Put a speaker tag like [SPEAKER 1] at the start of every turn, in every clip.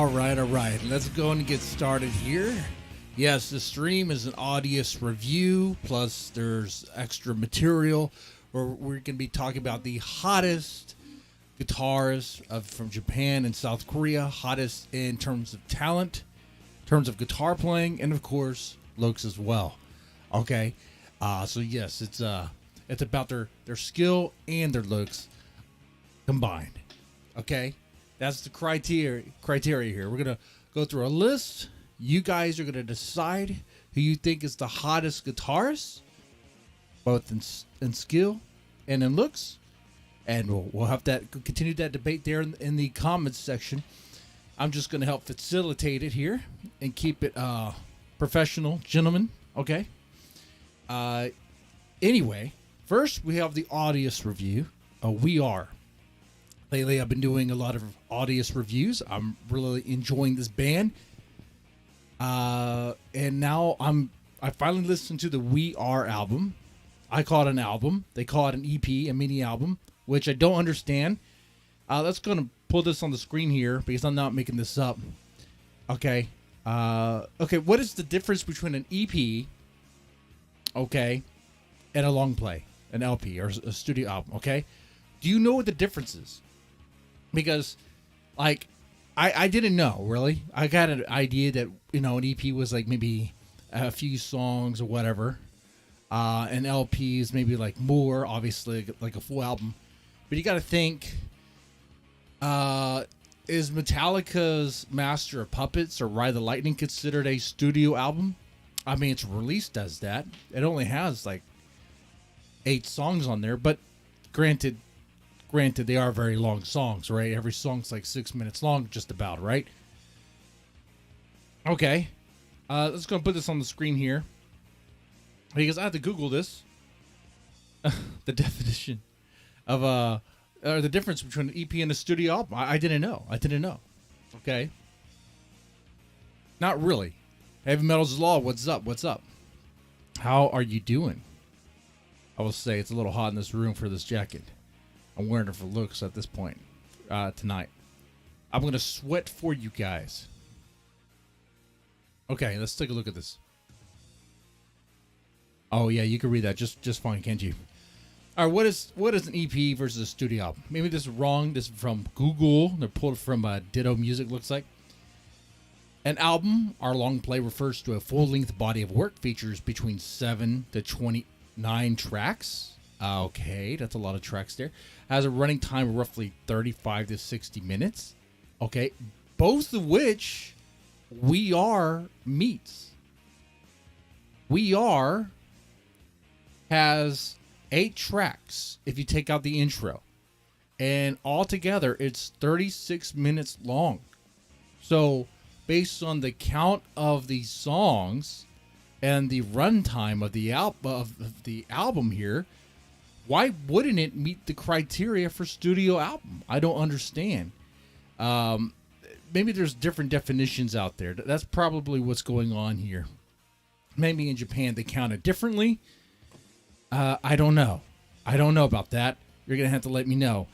[SPEAKER 1] All right. Let's go and get started here. Yes, the stream is an Aldious review, plus there's extra material where we're going to be talking about the hottest guitarists from Japan and South Korea, hottest in terms of talent, in terms of guitar playing, and of course, looks as well. Okay, so yes, it's about their skill and their looks combined. Okay, that's the criteria here. We're gonna go through a list. You guys are gonna decide who you think is the hottest guitarist, both in skill and in looks, and we'll have that continue that debate there in the comments section. I'm just gonna help facilitate it here and keep it professional, gentlemen. Okay. Anyway, first we have the Aldious review. We are. Lately, I've been doing a lot of Aldious reviews. I'm really enjoying this band. And now I finally listened to the We Are album. I call it an album. They call it an EP, a mini album, which I don't understand. Let's go and pull this on the screen here because I'm not making this up. Okay. Okay, what is the difference between an EP, okay, and a long play, an LP or a studio album, okay? Do you know what the difference is? Because, like, I didn't know, really. I got an idea that, an EP was, like, maybe a few songs or whatever. And LPs maybe, like, more, obviously, like a full album. But you got to think, is Metallica's Master of Puppets or Ride the Lightning considered a studio album? I mean, it's released as that. It only has, like, 8 songs on there. But granted, they are very long songs, right? Every song's like 6 minutes long, just about, right? Okay. Let's go and put this on the screen here. Because I have to Google this. The definition of, or the difference between an EP and a studio album. I didn't know. Okay. Not really. Heavy Metal's Law, what's up? How are you doing? I will say it's a little hot in this room for this jacket. I'm wearing it for looks at this point tonight. I'm going to sweat for you guys. Okay, let's take a look at this. Oh, yeah, you can read that just fine, can't you? All right, what is an EP versus a studio album? Maybe this is wrong. This is from Google. They're pulled from Ditto Music, looks like. An album, our long play, refers to a full-length body of work, features between 7 to 29 tracks. Okay, that's a lot of tracks there. Has a running time of roughly 35 to 60 minutes. Okay, both of which We Are meets. We Are has 8 tracks if you take out the intro. And altogether, it's 36 minutes long. So, based on the count of the songs and the runtime of the album here, why wouldn't it meet the criteria for studio album? I don't understand. Maybe there's different definitions out there. That's probably what's going on here. Maybe in Japan they count it differently. I don't know. I don't know about that. You're going to have to let me know.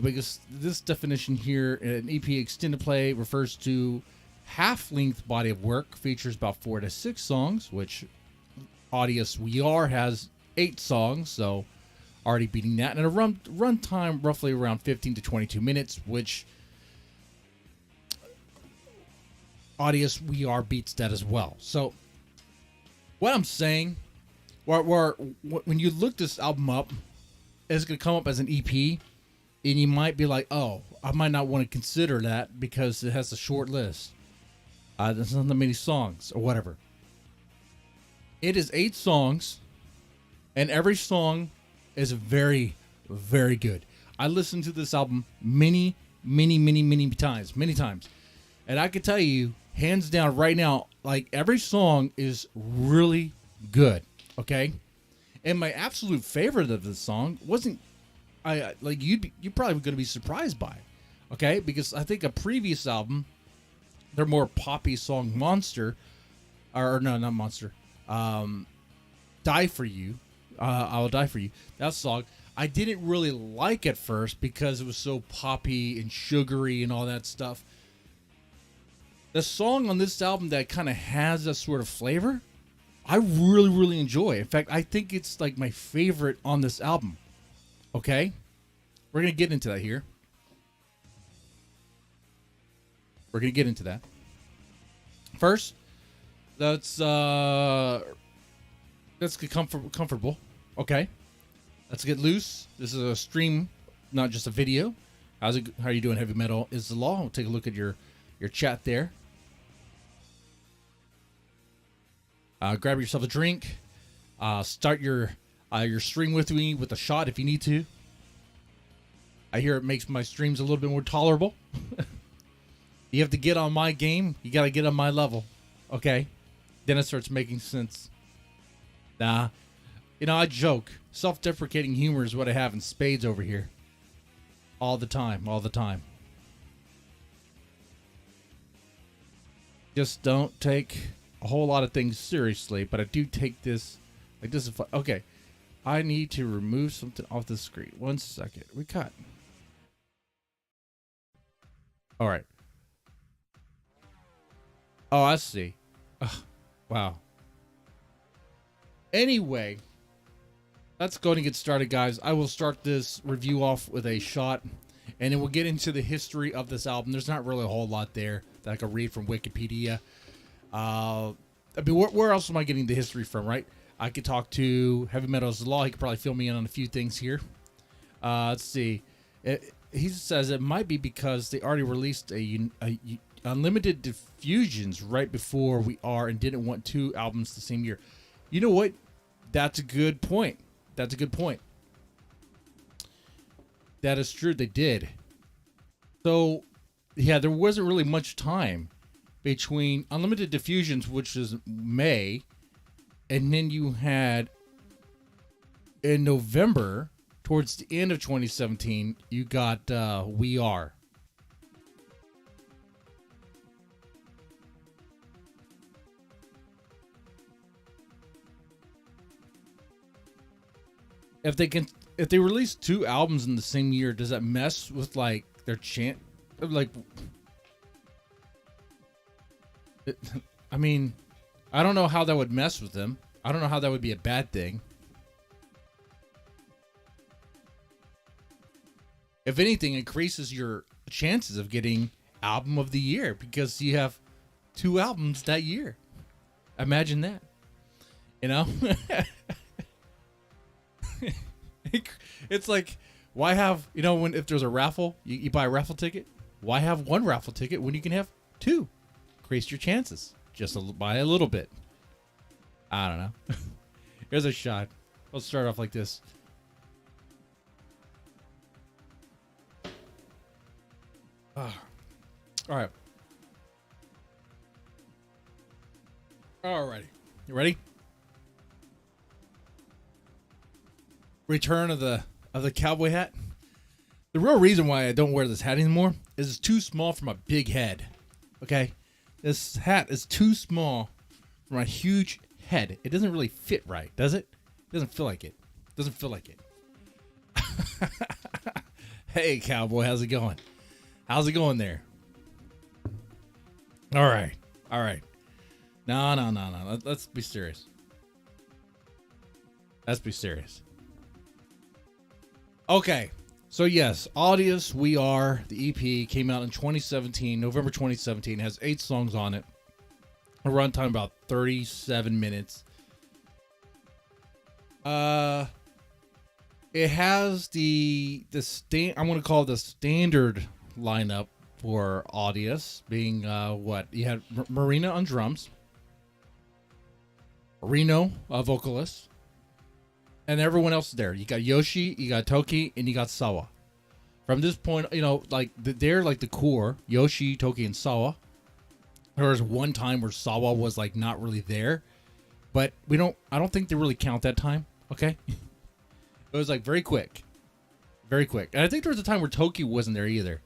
[SPEAKER 1] Because this definition here, an EP extended play refers to half-length body of work, features about 4 to 6 songs, which Aldious We Are has 8 songs, so already beating that. And a run time roughly around 15 to 22 minutes, which Aldious We Are beats that as well. So what I'm saying, when you look this album up, it's going to come up as an EP, and you might be like, oh, I might not want to consider that because it has a short list. There's not that many songs or whatever. It is 8 songs, and every song is very, very good. I listened to this album many times. And I can tell you, hands down right now, like every song is really good. Okay? And my absolute favorite of this song wasn't, you're probably going to be surprised by it. Okay? Because I think a previous album, their more poppy song, Monster, or no, not Monster, Die For You, I Will Die For You, that song, I didn't really like at first because it was so poppy and sugary and all that stuff. the song on this album that kind of has a sort of flavor, I really, really enjoy. In fact, I think it's like my favorite on this album. Okay? We're going to get into that here. We're going to get into that. First, let's get comfortable. Okay? Let's get loose. This is a stream, not just a video. How are you doing, Heavy Metal is the Law? We'll take a look at your chat there. Grab yourself a drink. Start your stream with me with a shot if you need to. I hear it makes my streams a little bit more tolerable. You have to get on my game. You got to get on my level. Okay? Then it starts making sense. Nah. You know, I joke. Self-deprecating humor is what I have in spades over here. All the time. All the time. Just don't take a whole lot of things seriously, but I do take this like this is fun. Okay. I need to remove something off the screen. 1 second. We cut. All right. Oh, I see. Wow. Anyway, let's go and get started, guys. I will start this review off with a shot, and then we'll get into the history of this album. There's not really a whole lot there that I can read from Wikipedia. I mean, where else am I getting the history from, right? I could talk to Heavy Metal is the Law. He could probably fill me in on a few things here. Let's see. He says it might be because they already released a Unlimited Diffusions right before We Are and didn't want 2 albums the same year. You know what? That's a good point. That's a good point. That is true. They did. So, yeah, there wasn't really much time between Unlimited Diffusions, which is May, and then you had in November, towards the end of 2017, you got We Are. If they release 2 albums in the same year, does that mess with like their chant? Like, I mean, I don't know how that would mess with them. I don't know how that would be a bad thing. If anything, increases your chances of getting album of the year because you have 2 albums that year. Imagine that. You know? It's like, why have, you know, when if there's a raffle, you buy a raffle ticket, why have 1 raffle ticket when you can have 2? Increase your chances just by a little bit. I don't know. Here's a shot. Let's start off like this. All right. Alrighty. You ready? Return of the cowboy hat. The real reason why I don't wear this hat anymore is it's too small for my big head. Okay? This hat is too small for my huge head. It doesn't really fit right, does it? It doesn't feel like it. It doesn't feel like it. Hey, cowboy, how's it going? How's it going there? All right. All right. No. Let's be serious. Let's be serious. Okay. So, yes, Aldious We Are, the EP, came out in 2017, November 2017. It has 8 songs on it. A runtime about 37 minutes. It has I'm going to call it the standard lineup for Aldious, being what? You had Marina on drums, Reno, a vocalist, and everyone else is there. You got Yoshi, you got Toki, and you got Sawa. From this point, you know, like they're like the core, Yoshi, Toki, and Sawa. There was one time where Sawa was like not really there, but I don't think they really count that time. Okay. It was like very quick. Very quick. And I think there was a time where Toki wasn't there either,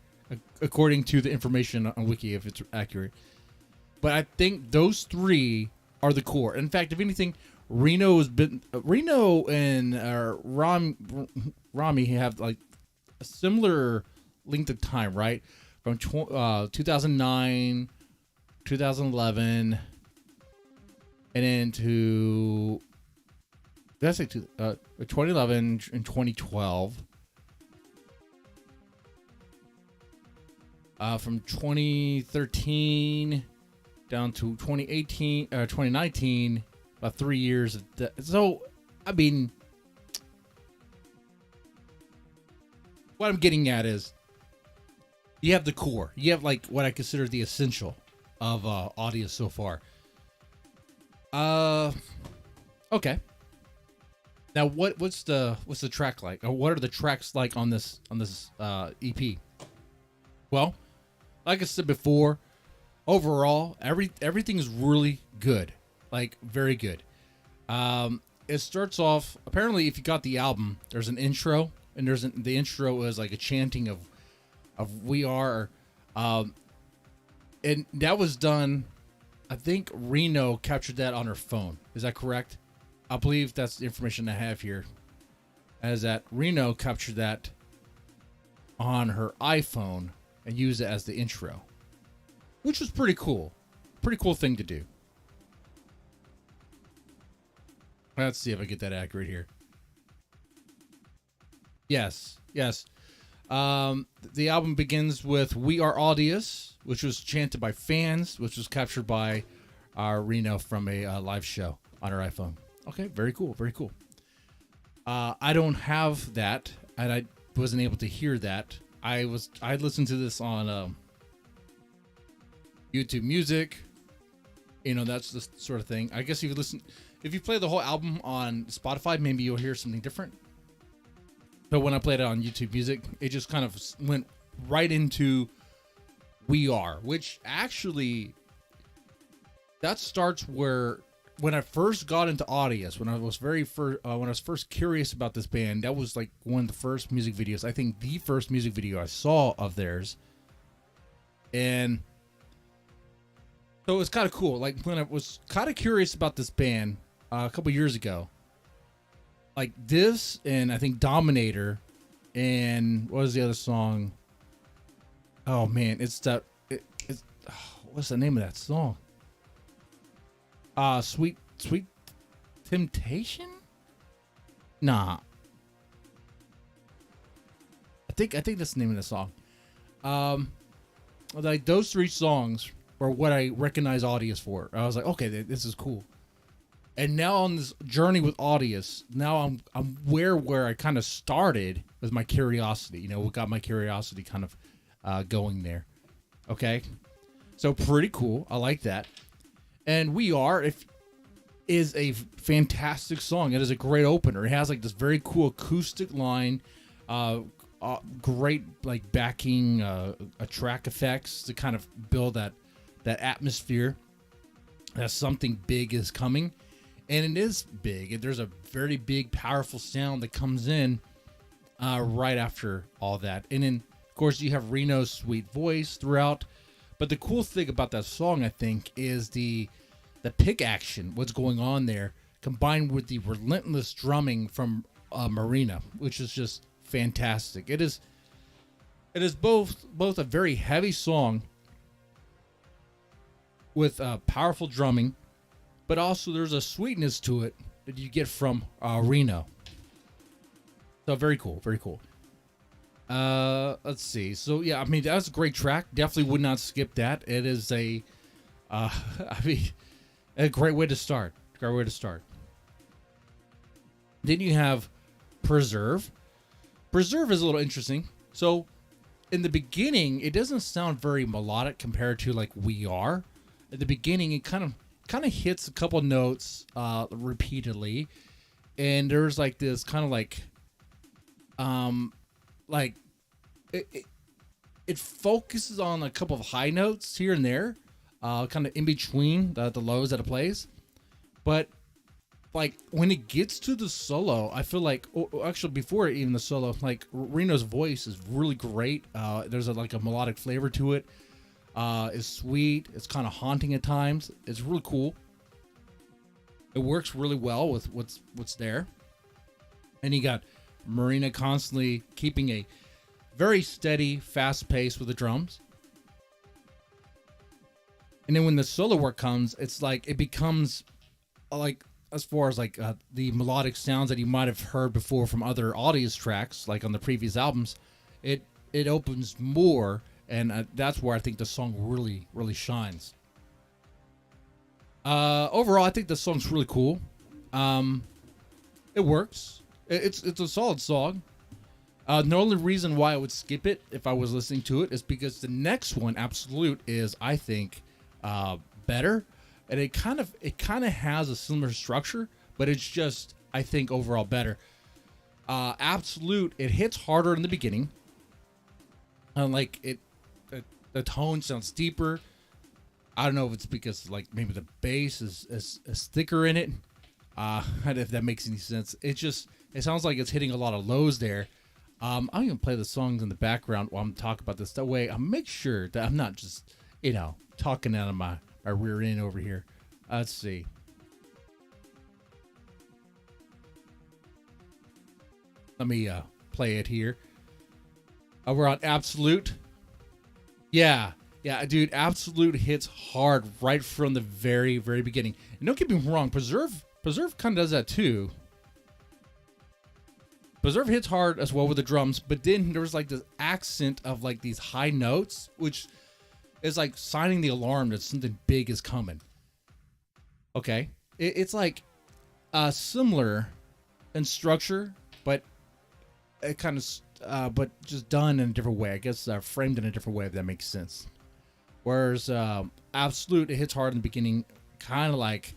[SPEAKER 1] according to the information on Wiki, if it's accurate. But I think those 3 are the core. In fact, if anything, Reno and Rami have like a similar length of time, right? From 2009 2011, and into 2011 and 2012. From 2013 down to 2019, about 3 years. So, I mean, what I'm getting at is you have the core. You have like what I consider the essential of Aldious so far. Okay. Now, what's the track like, or what are the tracks like on this EP? Well, like I said before, overall, everything is really good, like very good. It starts off, apparently, if you got the album, there's an intro, and the intro is like a chanting of "We Are," and that was done. I think Reno captured that on her phone. Is that correct? I believe that's the information I have here. As that Reno captured that on her iPhone and used it as the intro, which was pretty cool. Pretty cool thing to do. Let's see if I get that accurate here. Yes. The album begins with "We Are Aldious," which was chanted by fans, which was captured by Reno from a live show on her iPhone. Okay, very cool. I don't have that, and I wasn't able to hear that. I listened to this on YouTube Music. You know, that's the sort of thing. I guess if you play the whole album on Spotify, maybe you'll hear something different. But when I played it on YouTube Music, it just kind of went right into "We Are," which actually that starts where when I first got into Aldious, when I was first curious about this band, that was like one of the first music videos. I think the first music video I saw of theirs, and so it was kind of cool. Like when I was kind of curious about this band a couple years ago, like this, and I think Dominator, and what was the other song? Oh man, it's what's the name of that song? Sweet Temptation? Nah. I think that's the name of the song. Like those three songs were what I recognize Aldious for. I was like, okay, this is cool. And now on this journey with Aldious, now I'm where I kind of started with my curiosity. You know, what got my curiosity kind of going there. Okay, so pretty cool. I like that. And "We Are" is a fantastic song. It is a great opener. It has like this very cool acoustic line, great like backing track effects to kind of build that atmosphere that something big is coming. And it is big. There's a very big, powerful sound that comes in right after all that. And then, of course, you have Reno's sweet voice throughout. But the cool thing about that song, I think, is the pick action, what's going on there, combined with the relentless drumming from Marina, which is just fantastic. It is both a very heavy song with powerful drumming, but also there's a sweetness to it that you get from Reno. So very cool. Let's see. So yeah, I mean, that's a great track. Definitely would not skip that. It is a great way to start. Then you have Preserve. Preserve is a little interesting. So in the beginning, it doesn't sound very melodic compared to like "We Are." At the beginning, it kind of hits a couple notes repeatedly, and there's like this kind of like it focuses on a couple of high notes here and there, kind of in between the lows that it plays. But like when it gets to the solo, I feel like actually before even the solo, like Reno's voice is really great. There's a melodic flavor to it. It's sweet. It's kind of haunting at times. It's really cool. It works really well with what's there. And you got Marina constantly keeping a very steady, fast pace with the drums. And then when the solo work comes, it's like it becomes like as far as like the melodic sounds that you might have heard before from other Aldious tracks, like on the previous albums, it opens more, and that's where I think the song really shines. Overall, I think the song's really cool. It works. It's a solid song. The only reason why I would skip it if I was listening to it is because the next one, Absolute, is I think better, and it kind of has a similar structure, but it's just I think overall better. Absolute, it hits harder in the beginning, and like the tone sounds deeper. I don't know if it's because like maybe the bass is thicker in it. If that makes any sense. It sounds like it's hitting a lot of lows there. I'm gonna play the songs in the background while I'm talking about this. That way, I'll make sure that I'm not just talking out of my rear end over here. Let's see. Let me play it here. We're on Absolute. Yeah, dude, Absolute hits hard right from the very beginning. And don't get me wrong, Preserve kind of does that too. Preserve hits hard as well with the drums, but then there was like this accent of like these high notes, which is like signing the alarm that something big is coming. Okay, it's like similar in structure, but it kind of but just done in a different way. I guess framed in a different way, if that makes sense. Whereas Absolute, it hits hard in the beginning, kind of like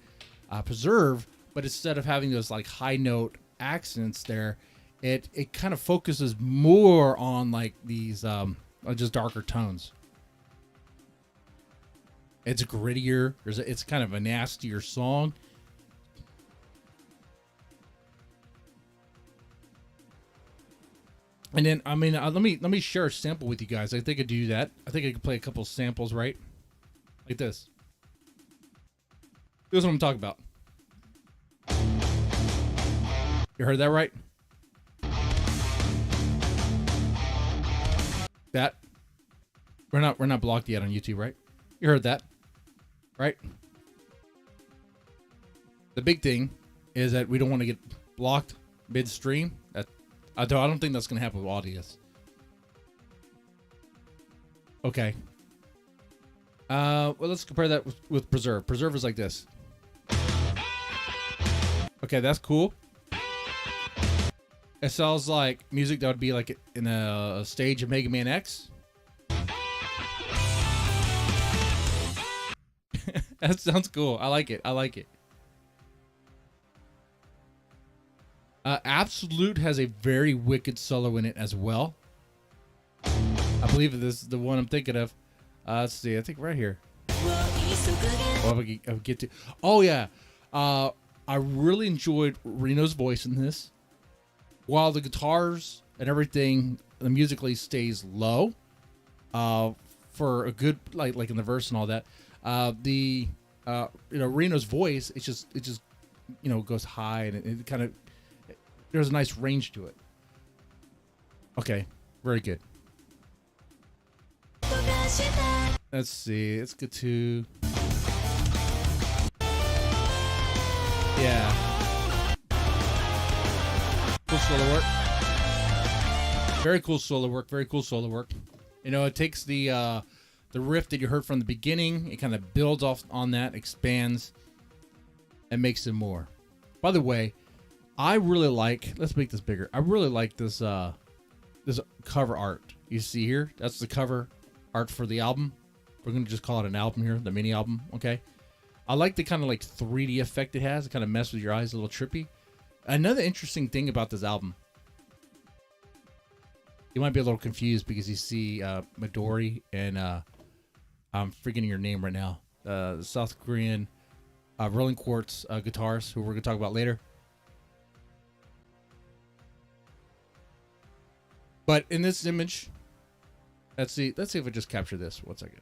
[SPEAKER 1] Preserve, but instead of having those like high note accents there, it kind of focuses more on like these just darker tones. It's grittier. It's kind of a nastier song. And then let me share a sample with you guys. I think I do that. I think I can play a couple samples, right? Like this. Here's what I'm talking about. You heard that right? That we're not blocked yet on YouTube, right? You heard that, right? The big thing is that we don't want to get blocked midstream. I don't think that's gonna happen with Aldious. Okay. Well, let's compare that with Preserve. Preserve is like this. Okay, that's cool. It sounds like music that would be like in a stage of Mega Man X. That sounds cool. I like it. Absolute has a very wicked solo in it as well. I believe this is the one I'm thinking of. Let's see. I think right here. I'll get to. Oh yeah. I really enjoyed Reno's voice in this. While the guitars and everything, the musically stays low, for a good like in the verse and all that. Reno's voice, it just goes high, and it kind of there's a nice range to it. Okay, very good. Let's see. Let's get to cool solo work. Very cool solo work. It takes the riff that you heard from the beginning. It kind of builds off on that, expands, and makes it more. By the way, I really like. Let's make this bigger. I really like this this cover art. You see here? That's the cover art for the album. We're gonna just call it an album here, the mini album. Okay. I like the kind of like 3D effect it has. It kind of messes with your eyes, a little trippy. Another interesting thing about this album, you might be a little confused because you see Midori and I'm forgetting your name right now. The South Korean Rolling Quartz guitarist, who we're gonna talk about later. But in this image, let's see if I just capture this. 1 second.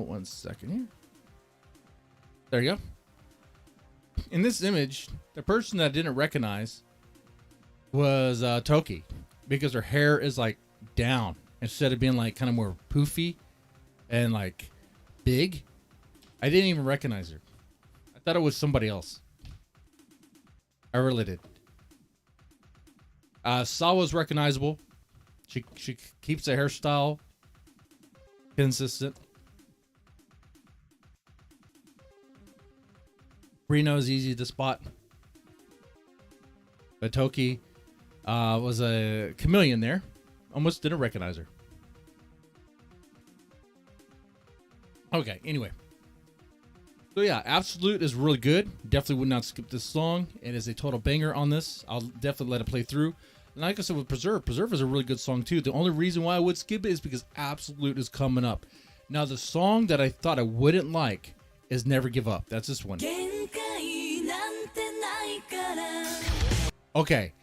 [SPEAKER 1] One second here. There you go. In this image, the person that I didn't recognize was Toki, because her hair is like down instead of being like kind of more poofy and like big. I didn't even recognize her. I thought it was somebody else. I really did. Sawa's recognizable. She keeps the hairstyle consistent. Reno's easy to spot. But Toki was a chameleon there. Almost didn't recognize her. Okay, anyway. So yeah, Absolute is really good. Definitely would not skip this song. It is a total banger on this. I'll definitely let it play through. And like I said with Preserve is a really good song too. The only reason why I would skip it is because Absolute is coming up. Now the song that I thought I wouldn't like is Never Give Up. That's this one. Okay.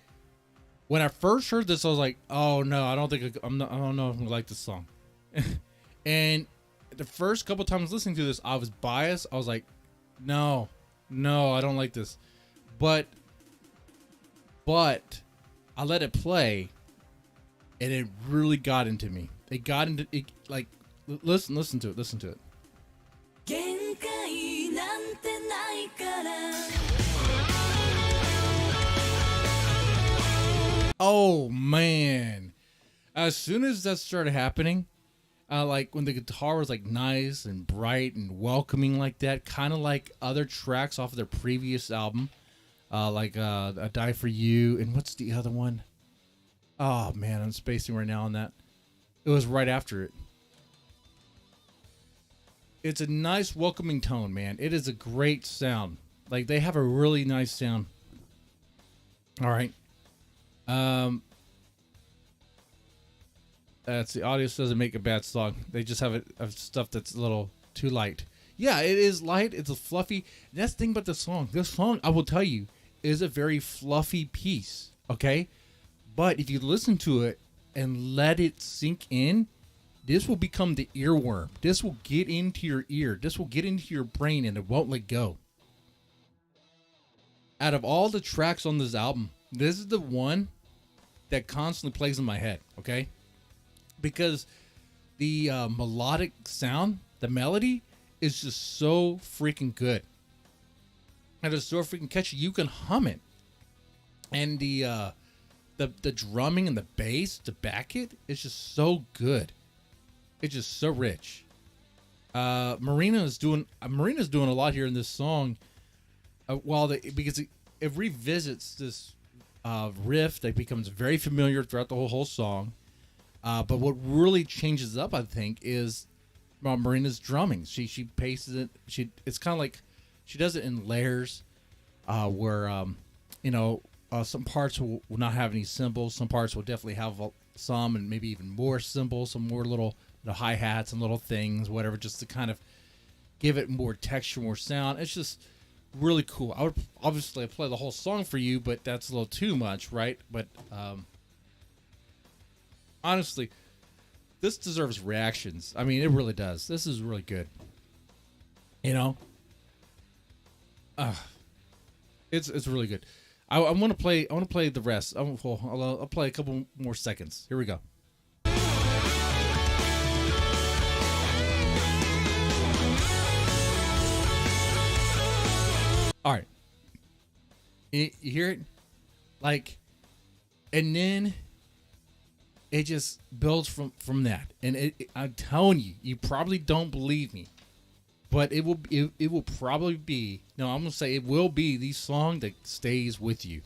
[SPEAKER 1] When I first heard this, I was like, "Oh no, I don't know if I'm gonna like this song." And the first couple times listening to this, I was biased. I was like, "No, I don't like this." But I let it play, and it really got into me. It got into it. Like, listen to it. Oh man! As soon as that started happening, like when the guitar was like nice and bright and welcoming like that, kind of like other tracks off of their previous album, like "I Die for You" and what's the other one? Oh man, I'm spacing right now on that. It was right after it. It's a nice welcoming tone, man. It is a great sound. Like they have a really nice sound. All right. That's the Aldious doesn't make a bad song. They just have stuff that's a little too light. Yeah, it is light. It's a fluffy. That's the thing about the song. This song, I will tell you, is a very fluffy piece. Okay, but if you listen to it and let it sink in, this will become the earworm. This will get into your ear. This will get into your brain, and it won't let go. Out of all the tracks on this album, this is the one that constantly plays in my head, okay? Because the melodic sound, the melody, is just so freaking good. And it's so freaking catchy. You can hum it. And the drumming and the bass to back it is just so good. It's just so rich. Marina's doing a lot here in this song. Because it revisits this riff that becomes very familiar throughout the whole song. But what really changes up, I think, is Marina's drumming. She paces it. It's kind of like she does it in layers, where some parts will not have any cymbals. Some parts will definitely have some, and maybe even more cymbals, some more little hi hats and little things, whatever, just to kind of give it more texture, more sound. It's just really cool. I would obviously play the whole song for you, but that's a little too much, right? But honestly, this deserves reactions. I mean, it really does. This is really good. It's really good. I want to play. I want to play the rest. I'll play a couple more seconds. Here we go. All right. You hear it? Like, and then it just builds from that. And I'm telling you, you probably don't believe me, but it will probably be, no, I'm going to say it will be the song that stays with you.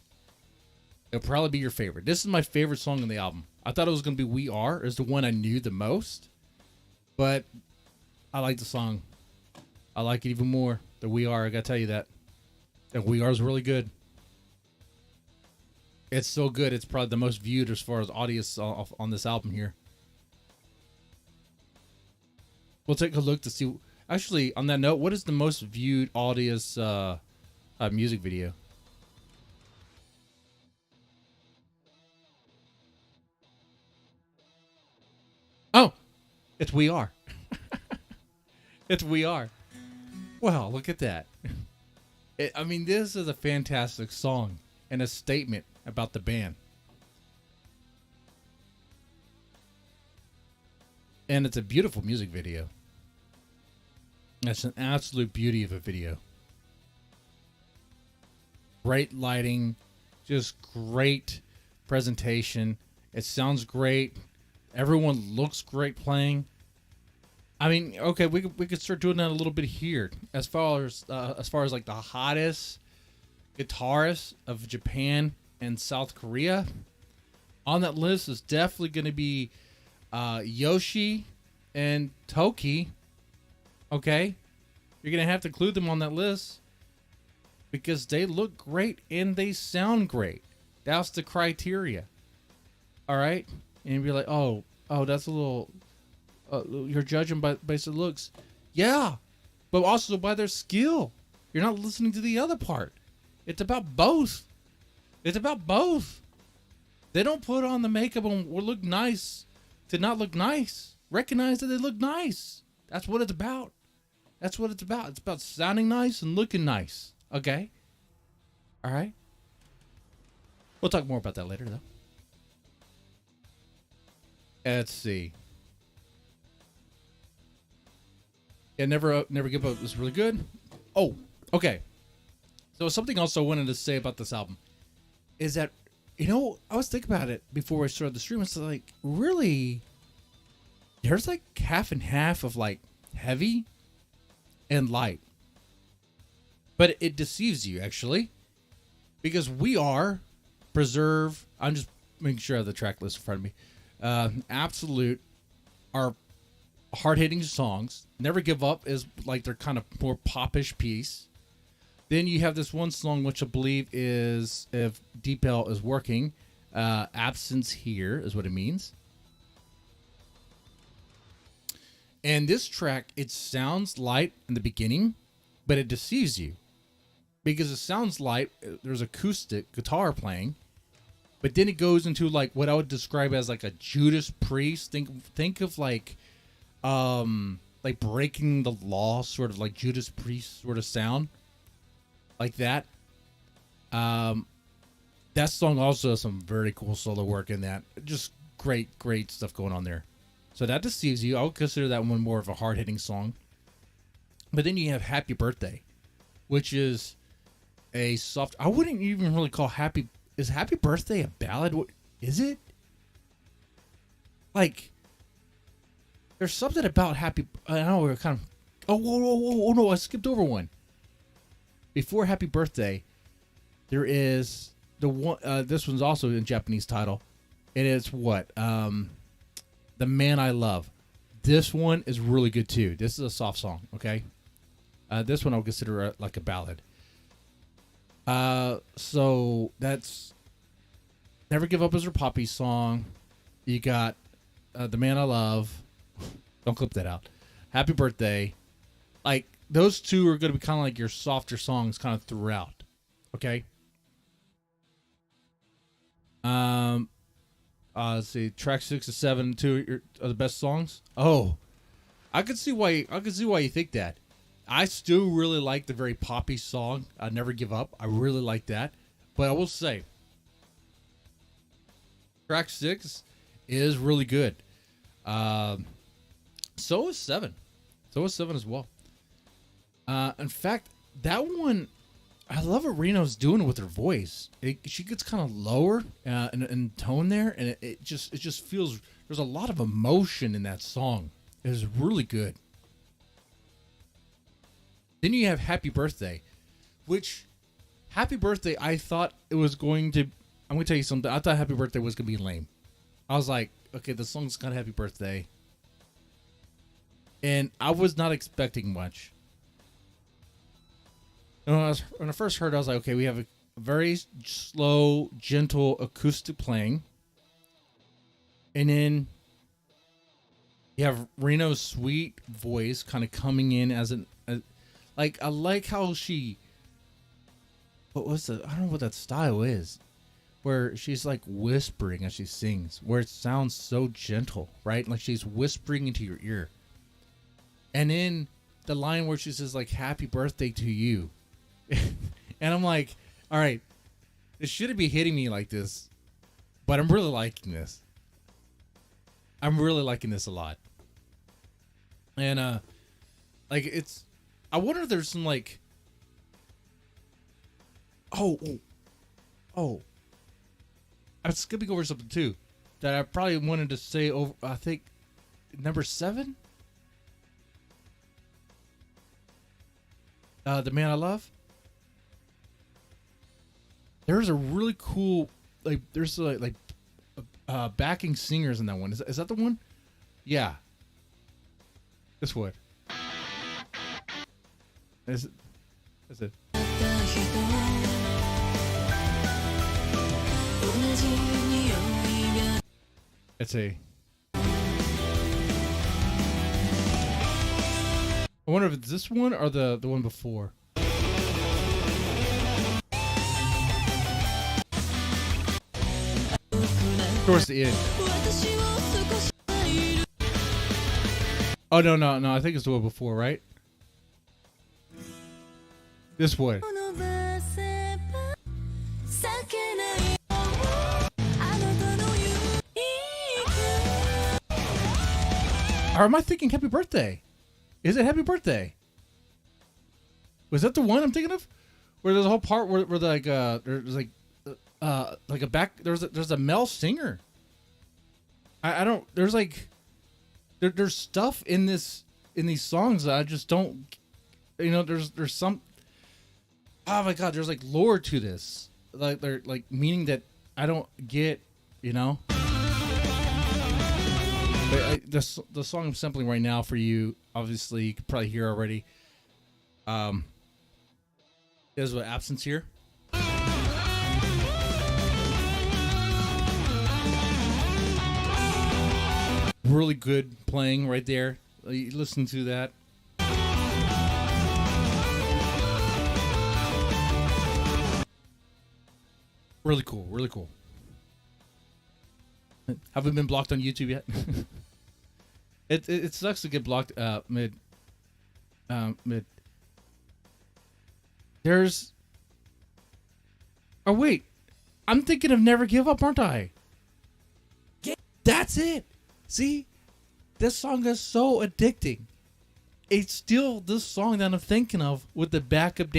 [SPEAKER 1] It'll probably be your favorite. This is my favorite song on the album. I thought it was going to be We Are, is the one I knew the most, but I like the song. I like it even more. The We Are, I got to tell you that. And We Are is really good. It's so good. It's probably the most viewed as far as audience on this album here. We'll take a look to see. Actually, on that note, what is the most viewed audience music video? Oh, it's We Are. It's We Are. Wow, look at that. I mean, this is a fantastic song and a statement about the band. And it's a beautiful music video. That's an absolute beauty of a video. Great lighting, just great presentation. It sounds great. Everyone looks great playing. I mean, okay, we could start doing that a little bit here, as far as like the hottest guitarists of Japan and South Korea. On that list is definitely going to be Yoshi and Toki. Okay, you're going to have to include them on that list because they look great and they sound great. That's the criteria. All right, and you'd be like, oh, that's a little. You're judging by the looks. Yeah, but also by their skill. You're not listening to the other part. It's about both. It's about both. They don't put on the makeup and look nice to not look nice. Recognize that they look nice. That's what it's about. That's what it's about. It's about sounding nice and looking nice. Okay? All right? We'll talk more about that later, though. Let's see. Yeah, Never Give Up was really good. Oh, okay. So something else I wanted to say about this album is that, I was thinking about it before I started the stream. It's like, really, there's like half and half of like heavy and light. But it deceives you, actually, because we are Preserve. I'm just making sure I have the track list in front of me. Absolute are hard-hitting songs. Never Give Up is like their kind of more popish piece. Then you have this one song, which I believe is, if Deep L is working, Absence Here is what it means. And this track, it sounds light in the beginning, but it deceives you. Because it sounds light, there's acoustic guitar playing, but then it goes into like what I would describe as like a Judas Priest. Think of like Breaking the Law, sort of like Judas Priest sort of sound. Like that. That song also has some very cool solo work in that. Just great stuff going on there. So that deceives you. I would consider that one more of a hard-hitting song. But then you have Happy Birthday, which is a soft... I wouldn't even really call Happy... Is Happy Birthday a ballad? What is it? Like, there's something about Happy... I know we're kind of... Oh, no, I skipped over one. Before Happy Birthday, there is the one. This one's also in Japanese title. And it's what? The Man I Love. This one is really good too. This is a soft song, okay? This one I'll consider like a ballad. So that's Never Give Up is her Poppy song. You got The Man I Love. Don't clip that out. Happy Birthday. Like, those two are going to be kind of like your softer songs kind of throughout. Okay? Let's see. Track 6 and 7 and 2 are the best songs. Oh. I can see why you think that. I still really like the very poppy song, Never Give Up. I really like that. But I will say, track 6 is really good. So is 7. So is 7 as well. In fact, that one, I love what Reno's doing with her voice. She gets kind of lower in tone there, and it just feels there's a lot of emotion in that song. It is really good. Then you have Happy Birthday, which Happy Birthday, I thought it was going to. I'm going to tell you something. I thought Happy Birthday was going to be lame. I was like, okay, the song's kind of Happy Birthday, and I was not expecting much. And when I first heard it, I was like, okay, we have a very slow, gentle acoustic playing. And then you have Reno's sweet voice kind of coming in as like, I like how she, I don't know what that style is, where she's like whispering as she sings, where it sounds so gentle, right? Like she's whispering into your ear. And then the line where she says like, happy birthday to you. And I'm like, all right, this shouldn't be hitting me like this, but I'm really liking this. I'm really liking this a lot. And like it's, I wonder if there's some like, oh, I'm skipping over something too that I probably wanted to say over. I think number 7, The Man I Love. There's a really cool, like, there's like backing singers in that one. Is that the one? Yeah. This one. Is it? Is it? It's a. I wonder if it's this one or the one before. Towards the end. Oh no! I think it's the one before, right? This one. Or am I thinking Happy Birthday? Is it Happy Birthday? Was that the one I'm thinking of? Where there's a whole part where like there's like a back there's a male singer. I don't, there's like there's stuff in these songs that I just don't, you know, there's some, oh my god, there's like lore to this, like they're like meaning that I don't get, you know. But the song I'm sampling right now for you, obviously you could probably hear already. Is what Absence here. Really good playing right there. You listen to that. Really cool, really cool. Haven't been blocked on YouTube yet. It sucks to get blocked mid. There's. Oh wait, I'm thinking of Never Give Up, aren't I? That's it. See, this song is so addicting. It's still this song that I'm thinking of with the backup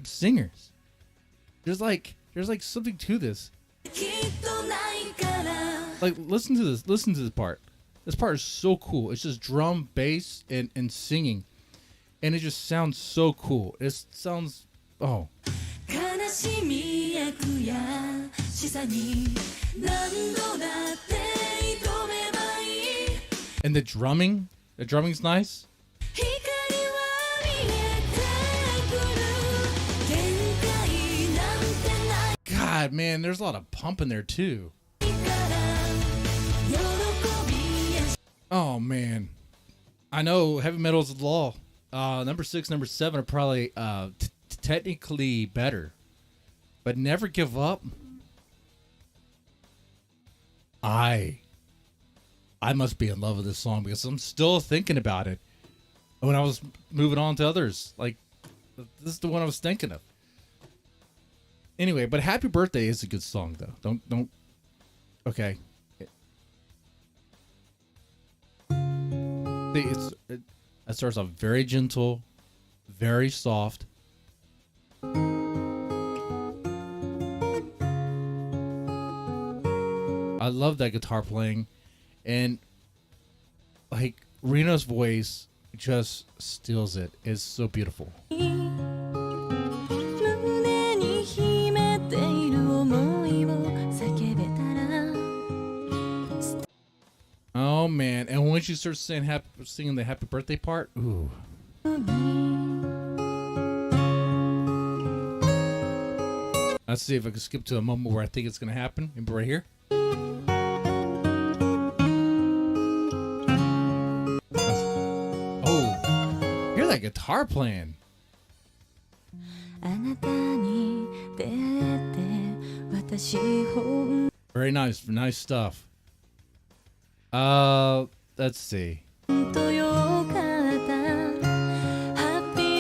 [SPEAKER 1] singers. There's like something to this. Like, listen to this. Listen to this part. This part is so cool. It's just drum, bass, and singing, and it just sounds so cool. It sounds, oh. And the drumming's nice. God, man, there's a lot of pump in there too. Oh man, I know heavy metal is the law. Number 6, number 7 are probably technically better, but Never Give Up. I must be in love with this song because I'm still thinking about it when I was moving on to others. Like, this is the one I was thinking of. Anyway, but Happy Birthday is a good song though. Don't. Okay. See, it starts off very gentle, very soft. I love that guitar playing, and like Reno's voice just steals it. It's so beautiful. Oh man! And once you start singing the Happy Birthday part, ooh. Let's see if I can skip to a moment where I think it's gonna happen. Maybe right here. Oh, hear that guitar playing. Very nice, nice stuff. Let's see.
[SPEAKER 2] Happy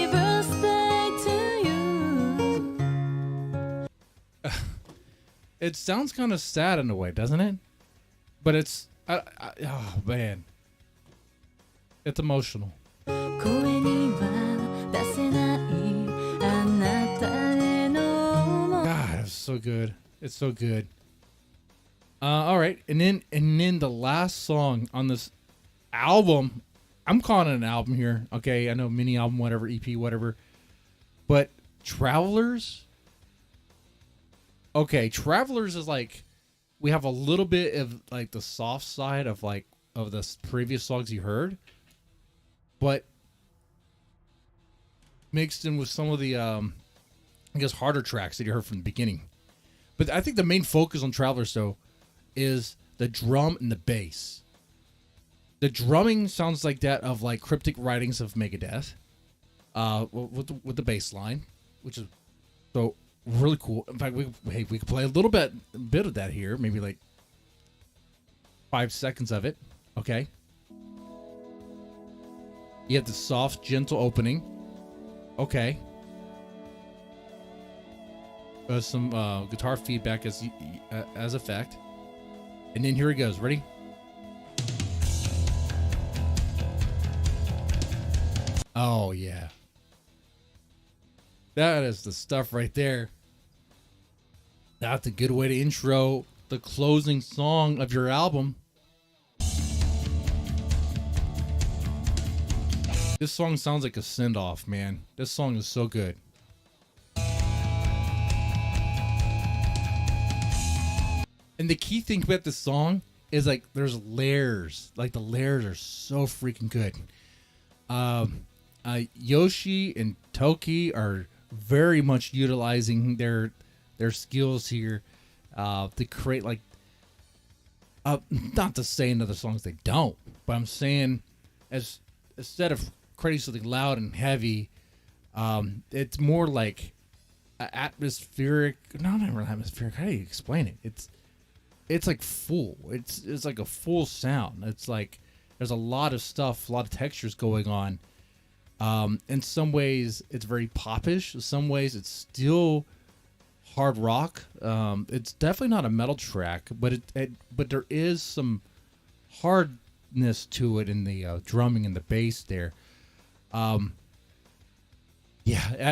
[SPEAKER 2] birthday to you.
[SPEAKER 1] It sounds kind of sad in a way, doesn't it? But it's, oh man. It's emotional.
[SPEAKER 2] 声には出せないあなたへの
[SPEAKER 1] God, it's so good. It's so good. All right, and then the last song on this album, I'm calling it an album here. Okay, I know mini album, whatever, EP, whatever, but Travelers. Okay, Travelers is like we have a little bit of like the soft side of like of the previous songs you heard, but mixed in with some of the I guess harder tracks that you heard from the beginning. But I think the main focus on Travelers though is the drum and the bass. The drumming sounds like that of like cryptic writings of Megadeth, with the bass line, which is so really cool. In fact, we could play a little bit of that here, maybe like 5 seconds of it. Okay. You have the soft, gentle opening. Okay. Some guitar feedback as effect. And then here it goes. Ready? Oh, yeah. That is the stuff right there. That's a good way to intro the closing song of your album. This song sounds like a send-off, man. This song is so good. And the key thing about this song is like there's layers. Like the layers are so freaking good. Yoshi and Toki are very much utilizing their skills here to create like not to say in other songs they don't, but I'm saying as instead of creating something loud and heavy, it's more like atmospheric. No, not really atmospheric. How do you explain it? It's like full. It's like a full sound. It's like there's a lot of stuff, a lot of textures going on. In some ways, it's very popish. In some ways, it's still hard rock. It's definitely not a metal track, but but there is some hardness to it in the drumming and the bass there. Yeah,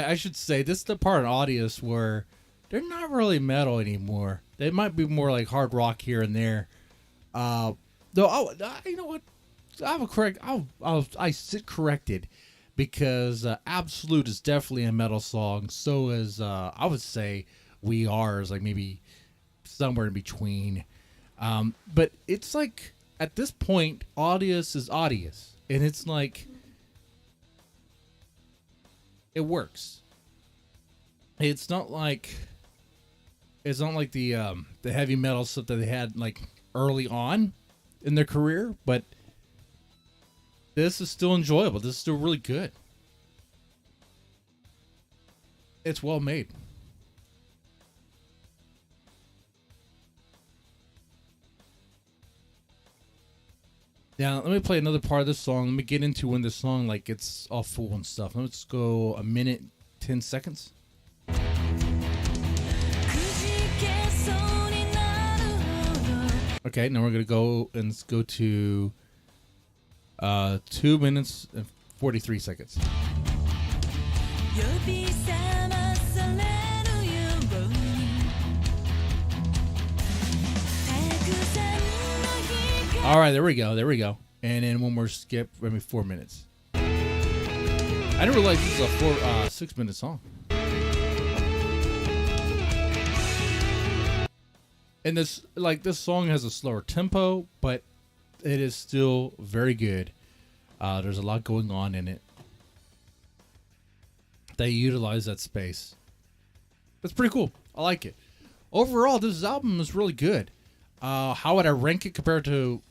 [SPEAKER 1] I should say this is the part of Aldious where they're not really metal anymore. They might be more like hard rock here and there. Though, you know what? I sit corrected. Because Absolute is definitely a metal song. So is, I would say, We Are is like maybe somewhere in between. But it's like, at this point, Aldious is Aldious. And it's like, it works. It's not like the heavy metal stuff that they had like early on in their career. But this is still enjoyable. This is still really good. It's well made. Now, let me play another part of this song. Let me get into when this song like gets all full and stuff. Let's go a minute, 10 seconds. Okay, now we're going to go and let's go to 2 minutes and 43 seconds. All right, there we go. And then one more skip, maybe 4 minutes. I didn't realize this is a 6 minute song. And this song has a slower tempo, but it is still very good. There's a lot going on in it. They utilize that space. That's pretty cool. I like it. Overall, this album is really good. How would I rank it compared to...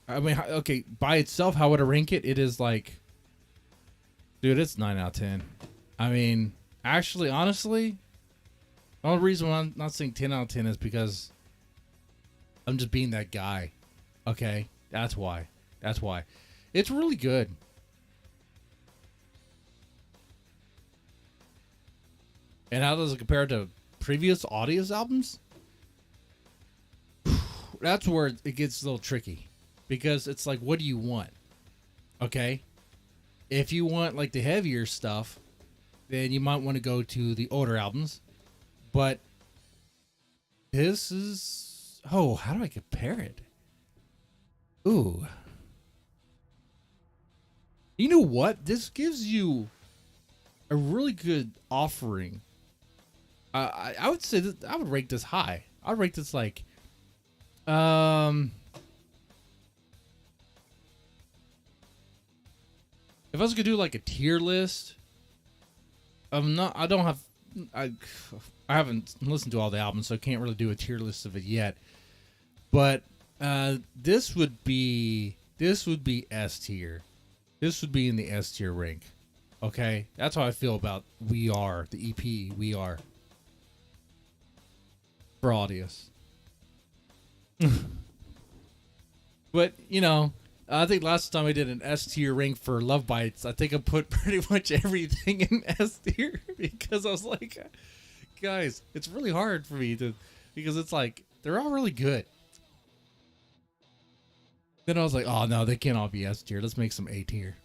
[SPEAKER 1] I mean, okay, by itself, how would I rank it? It is like... Dude, it's 9 out of 10. I mean, actually, honestly, the only reason why I'm not saying 10 out of 10 is because I'm just being that guy. Okay? That's why. It's really good. And how does it compare to previous Aldious albums? That's where it gets a little tricky. Because it's like, what do you want? Okay. If you want like the heavier stuff, then you might want to go to the older albums. But this is, oh, how do I compare it? Ooh. You know what? This gives you a really good offering. I would say that I would rate this high. I'd rate this like, if I was gonna do like a tier list, I haven't listened to all the albums, so I can't really do a tier list of it yet. But this would be S tier. This would be in the S tier rank. Okay, that's how I feel about We Are, the EP We Are for Aldious. But you know, I think last time I did an S tier rank for Love Bites, I think I put pretty much everything in S tier because I was like, guys, it's really hard for me to, because it's like they're all really good. Then I was like, oh no, they can't all be S tier. Let's make some A tier.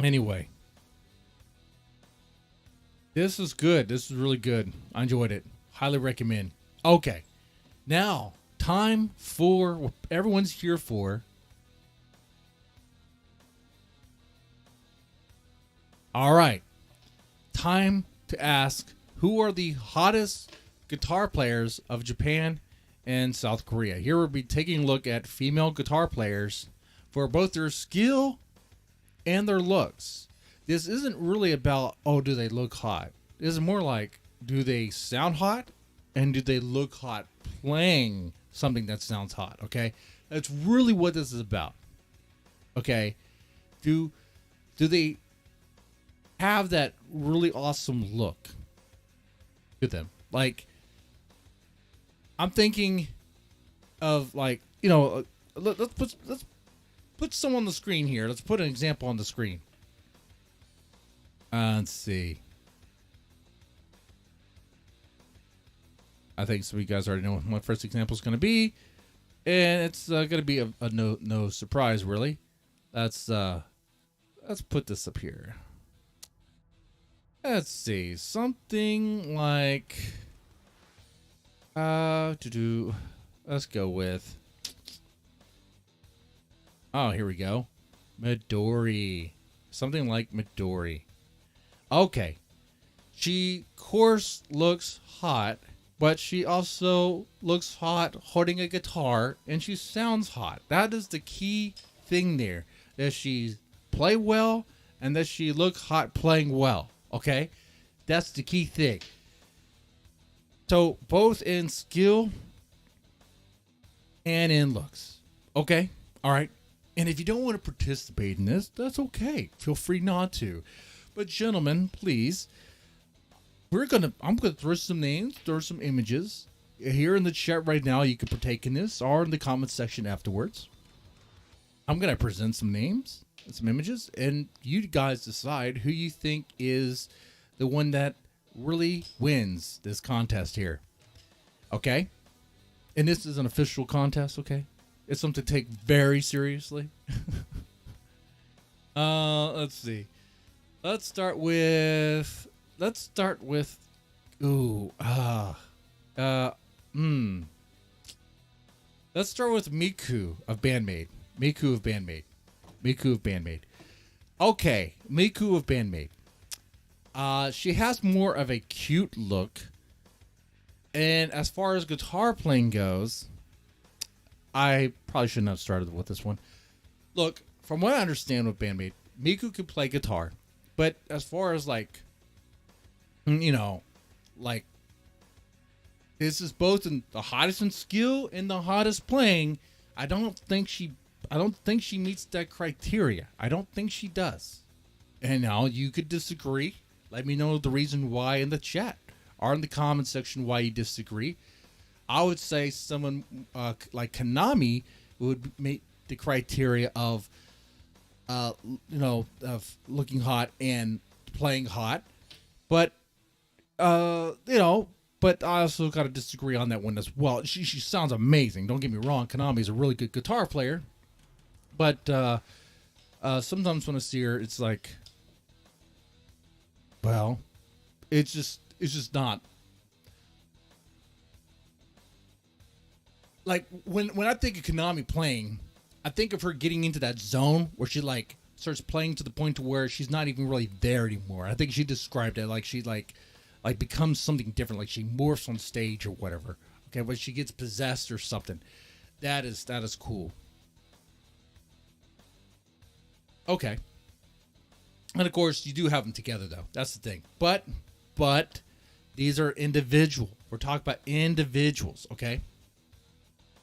[SPEAKER 1] Anyway, this is good. This is really good. I enjoyed it. Highly recommend. Okay, now time for what everyone's here for. All right, time to ask who are the hottest guitar players of Japan and South Korea. Here we'll be taking a look at female guitar players for both their skill and their looks. This isn't really about, oh, do they look hot? This is more like, do they sound hot? And do they look hot playing something that sounds hot? Okay, that's really what this is about. Okay, do they have that really awesome look to them? Like, I'm thinking of, like, you know, let's put someone on the screen here. Let's put an example on the screen. Let's see. I think some of you guys already know what my first example is going to be, and it's going to be a no surprise, really. Let's put this up here. Let's see, something like let's go with, oh, here we go, Midori. Something like Midori. Okay, she of course looks hot, but she also looks hot holding a guitar, and she sounds hot. That is the key thing there. That she play well, and that she look hot playing well. Okay? That's the key thing. So, both in skill and in looks. Okay? Alright? And if you don't want to participate in this, that's okay. Feel free not to. But gentlemen, please, I'm gonna throw some names, throw some images here in the chat right now. You can partake in this, or in the comment section afterwards. I'm gonna present some names and some images, and you guys decide who you think is the one that really wins this contest here. Okay? And this is an official contest, okay? It's something to take very seriously. Let's see. Let's start with Let's start with Miku of Bandmade. Miku of Bandmade. Okay, Miku of Bandmade. She has more of a cute look. And as far as guitar playing goes, I probably shouldn't have started with this one. Look, from what I understand with Bandmade, Miku can play guitar. But as far as like, you know, like, this is both in the hottest in skill and the hottest playing. I don't think she meets that criteria. I don't think she does. And now you could disagree. Let me know the reason why in the chat or in the comment section why you disagree. I would say someone like Konami would meet the criteria of, of looking hot and playing hot. But, but I also got to disagree on that one as well. She sounds amazing. Don't get me wrong. Konami is a really good guitar player. But sometimes when I see her, it's like, well, it's just not. Like when I think of Konami playing, I think of her getting into that zone where she like starts playing to the point to where she's not even really there anymore. I think she described it like she like becomes something different, like she morphs on stage or whatever. Okay, when she gets possessed or something. That is cool. Okay. And of course, you do have them together though. That's the thing. But these are individual. We're talking about individuals, okay?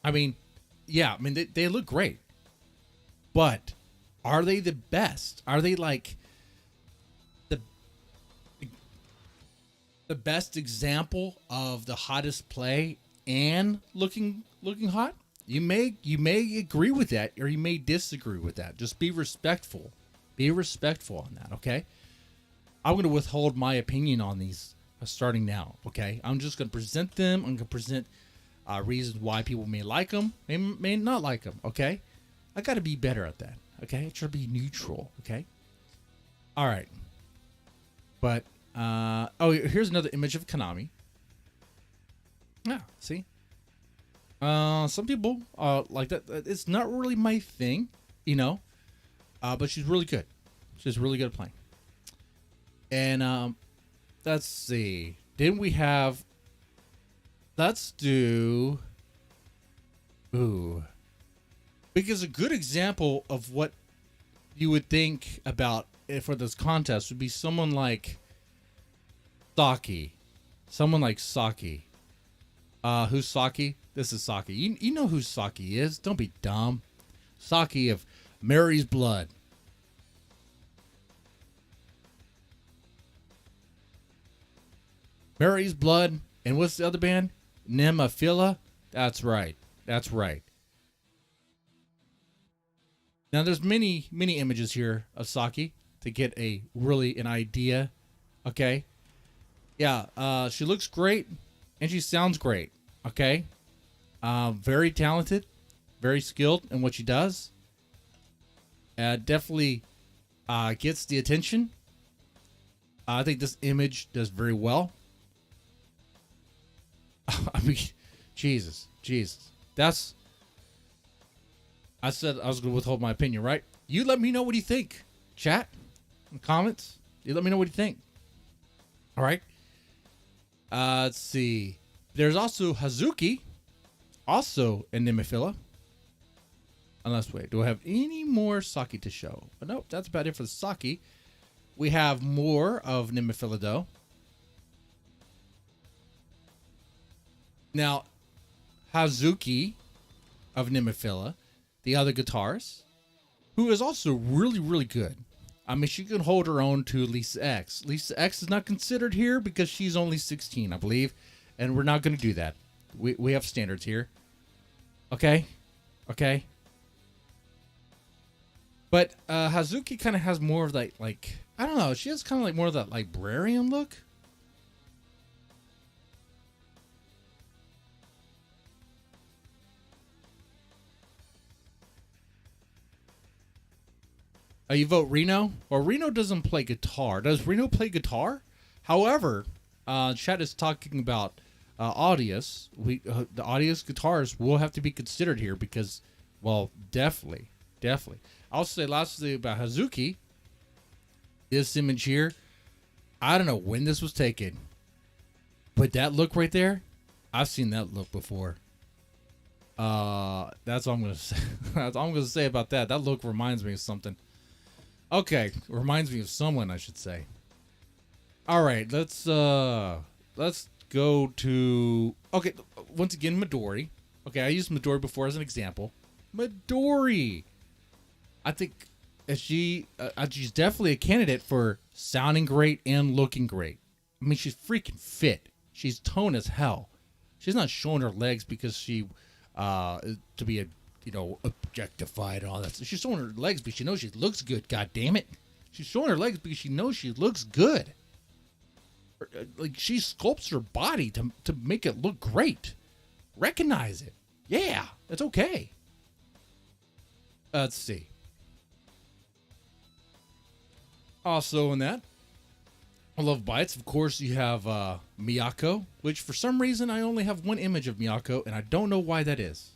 [SPEAKER 1] I mean, yeah, I mean, they look great. But are they the best? Are they like the best example of the hottest play and looking hot? You may agree with that, or you may disagree with that. Just be respectful. Be respectful on that, okay? I'm going to withhold my opinion on these starting now, okay? I'm just going to present them. I'm going to present reasons why people may like them, may not like them, okay? I got to be better at that, okay? I try to be neutral, okay? All right. But, here's another image of Konami. Yeah, see? Some people like that. It's not really my thing, you know, but she's really good. She's really good at playing. And let's see. Then we have. Let's do. Ooh, because a good example of what you would think about for this contest would be someone like Saki. Someone like Saki. Who's Saki? This is Saki. You know who Saki is. Don't be dumb. Saki of Mary's Blood. Mary's Blood. And what's the other band? Nemophila? That's right. That's right. Now there's many images here of Saki to get an idea. Okay. Yeah, she looks great and she sounds great. Okay. Very talented, very skilled in what she does. Definitely gets the attention. I think this image does very well. I mean, Jesus. I said I was going to withhold my opinion, right? You let me know what you think. Chat, in comments. You let me know what you think. All right. Let's see. There's also Hazuki, also a Nemophila. Unless, wait, do I have any more Saki to show? But nope, that's about it for the Saki. We have more of Nemophila, though. Now, Hazuki of Nemophila, the other guitarist, who is also really, really good. I mean, she can hold her own to Lisa X. Lisa X is not considered here because she's only 16, I believe. And we're not going to do that. We have standards here. Okay? Okay? But Hazuki kind of has more of that, like, I don't know. She has kind of like more of that librarian look. You vote Reno? Well, Reno doesn't play guitar. Does Reno play guitar? However, chat is talking about Aldious. The Aldious guitars will have to be considered here because, well, definitely. I'll say lastly about Hazuki. This image here, I don't know when this was taken, but that look right there, I've seen that look before. That's all I'm gonna say. That's all I'm gonna say about that. That look reminds me of something. Okay, reminds me of someone, I should say. All right, let's go to once again Midori. Okay, I used Midori before as an example. Midori, I think she's definitely a candidate for sounding great and looking great. I mean, she's freaking fit. She's toned as hell. She's not showing her legs because she to be objectified and all that. She's showing her legs because she knows she looks good. God damn it, she's showing her legs because she knows she looks good. Like, she sculpts her body to make it look great. Recognize it. Yeah, that's okay. Let's see. Also in that, I love bites. Of course, you have Miyako, which for some reason I only have one image of Miyako, and I don't know why that is.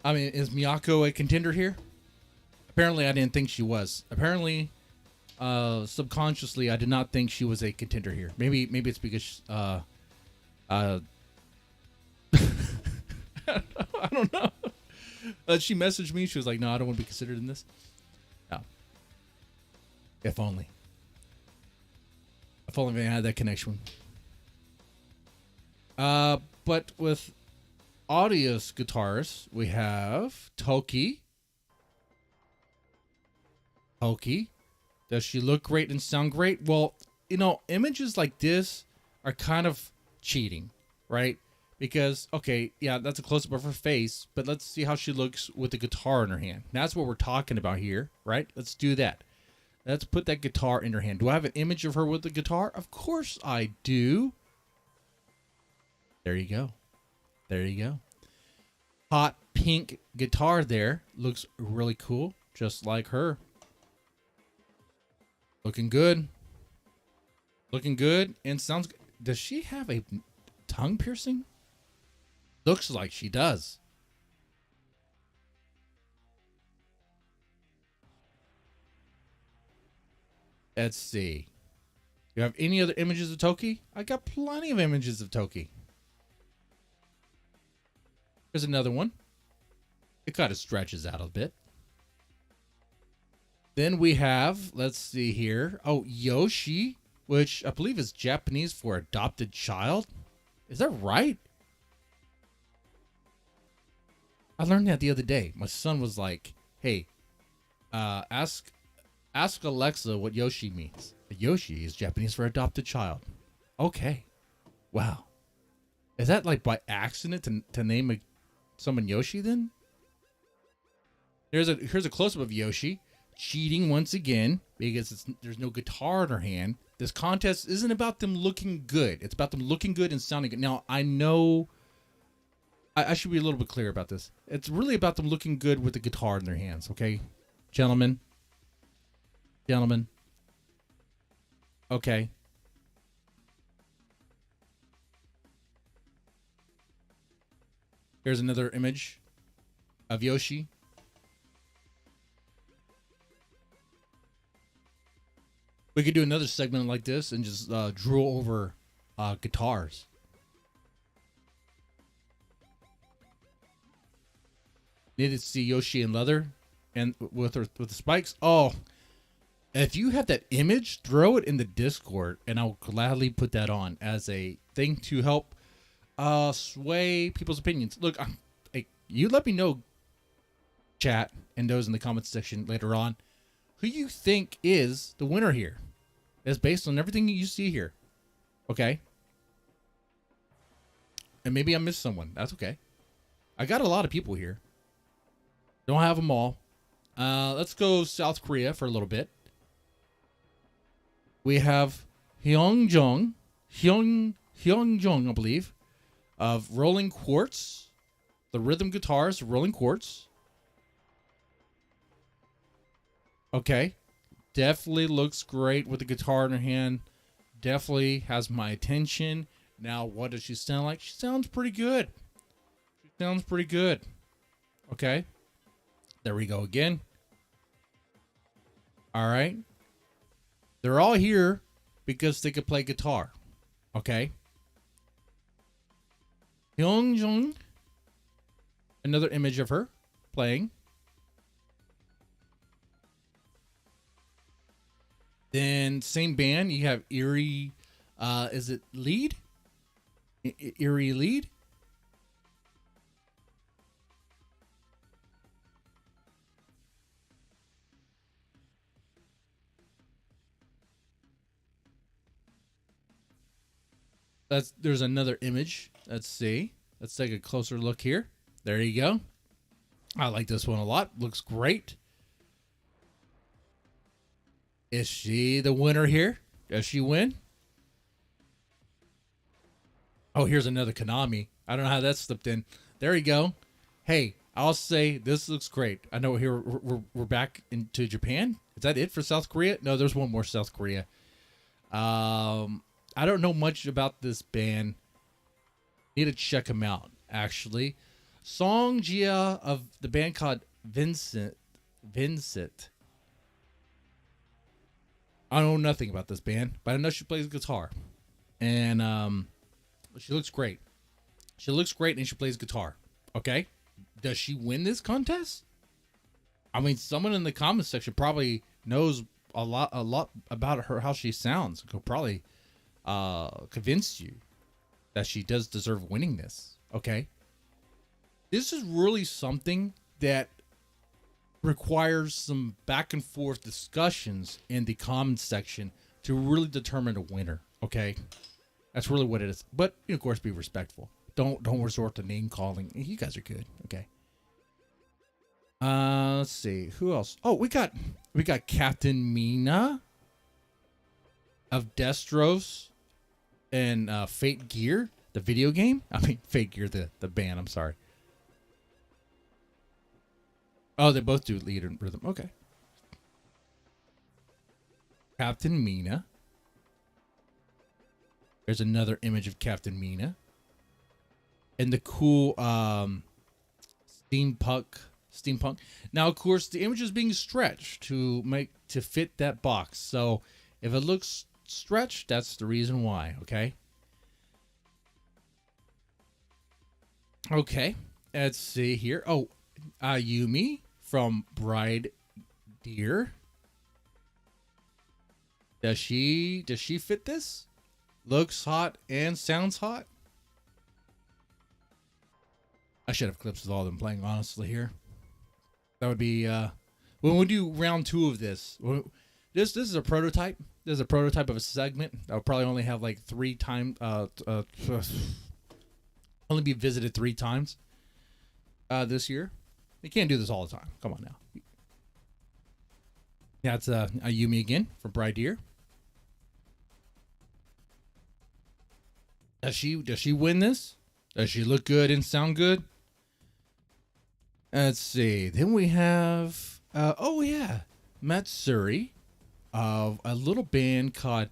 [SPEAKER 1] I mean, is Miyako a contender here? Apparently, I didn't think she was. Apparently, subconsciously, I did not think she was a contender here. Maybe it's because I don't know. She messaged me. She was like, "No, I don't want to be considered in this." No. If only. If only I had that connection. But with Aldious Guitarist, we have Toki. Toki. Does she look great and sound great? Well, images like this are kind of cheating, right? Because, okay, yeah, that's a close-up of her face, but let's see how she looks with the guitar in her hand. That's what we're talking about here, right? Let's do that. Let's put that guitar in her hand. Do I have an image of her with the guitar? Of course I do. There you go. There you go. Hot pink guitar there. Looks really cool, just like her. Looking good. Looking good and sounds good. Does she have a tongue piercing? Looks like she does. Let's see. You have any other images of Toki? I got plenty of images of Toki. Here's another one. It kind of stretches out a bit. Then we have, let's see here. Oh, Yoshi, which I believe is Japanese for adopted child. Is that right? I learned that the other day. My son was like, "Hey, ask Alexa what Yoshi means." Yoshi is Japanese for adopted child. Okay. Wow. Is that like by accident to name someone Yoshi then? Here's a close-up of Yoshi cheating once again because there's no guitar in her hand. This contest isn't about them looking good. It's about them looking good and sounding good. Now, I know I should be a little bit clear about this. It's really about them looking good with the guitar in their hands, okay? Gentlemen. Okay. Here's another image of Yoshi. We could do another segment like this and just drool over guitars. Needed to see Yoshi in leather and with the spikes. Oh, if you have that image, throw it in the Discord, and I'll gladly put that on as a thing to help sway people's opinions. Look, hey, you let me know, chat, and those in the comments section later on, who you think is the winner here. It's based on everything you see here. Okay? And maybe I missed someone. That's okay. I got a lot of people here. Don't have them all. Let's go South Korea for a little bit. We have Hyunjong, I believe, of Rolling Quartz. The rhythm guitars, Rolling Quartz. Okay. Definitely looks great with the guitar in her hand. Definitely has my attention. Now, what does she sound like? She sounds pretty good. Okay. There we go again. All right. They're all here because they could play guitar. Okay. Hyunjung. Another image of her playing. Then same band, you have Eerie, is it Lead? Eerie Lead? There's another image. Let's see. Let's take a closer look here. There you go. I like this one a lot. Looks great. Is she the winner here? Does she win? Oh, here's another Konami. I don't know how that slipped in. There you go. Hey, I'll say this looks great. I know here we're back into Japan. Is that it for South Korea? No, there's one more South Korea. I don't know much about this band. Need to check them out, actually. Song Jia of the band called Vincent. I know nothing about this band, but I know she plays guitar. And she looks great. She looks great and she plays guitar. Okay? Does she win this contest? I mean, someone in the comments section probably knows a lot about her, how she sounds. Could probably convince you that she does deserve winning this. Okay? This is really something that requires some back and forth discussions in the comments section to really determine a winner. Okay? That's really what it is. But, of course, be respectful. Don't resort to name calling. You guys are good. Okay. Let's see. Who else? Oh, we got Captain Mina of Destros and Fate Gear, the video game. I mean, Fate Gear, the band. I'm sorry. Oh, they both do lead and rhythm. Okay. Captain Mina. There's another image of Captain Mina. And the cool steampunk. Now, of course, the image is being stretched to fit that box. So if it looks stretched, that's the reason why. Okay. Okay. Let's see here. Oh, Yumi from Bride Deer. Does she fit this? Looks hot and sounds hot. I should have clips of all of them playing, honestly, here. That would be, when we do round 2 of this, this is a prototype. This is a prototype of a segment. I'll probably only have like 3 times, only be visited 3 times this year. You can't do this all the time. Come on now. Yeah, it's a Yumi again from Bride Deer. Does she win this? Does she look good and sound good? Let's see. Then we have, Matsuri of a little band called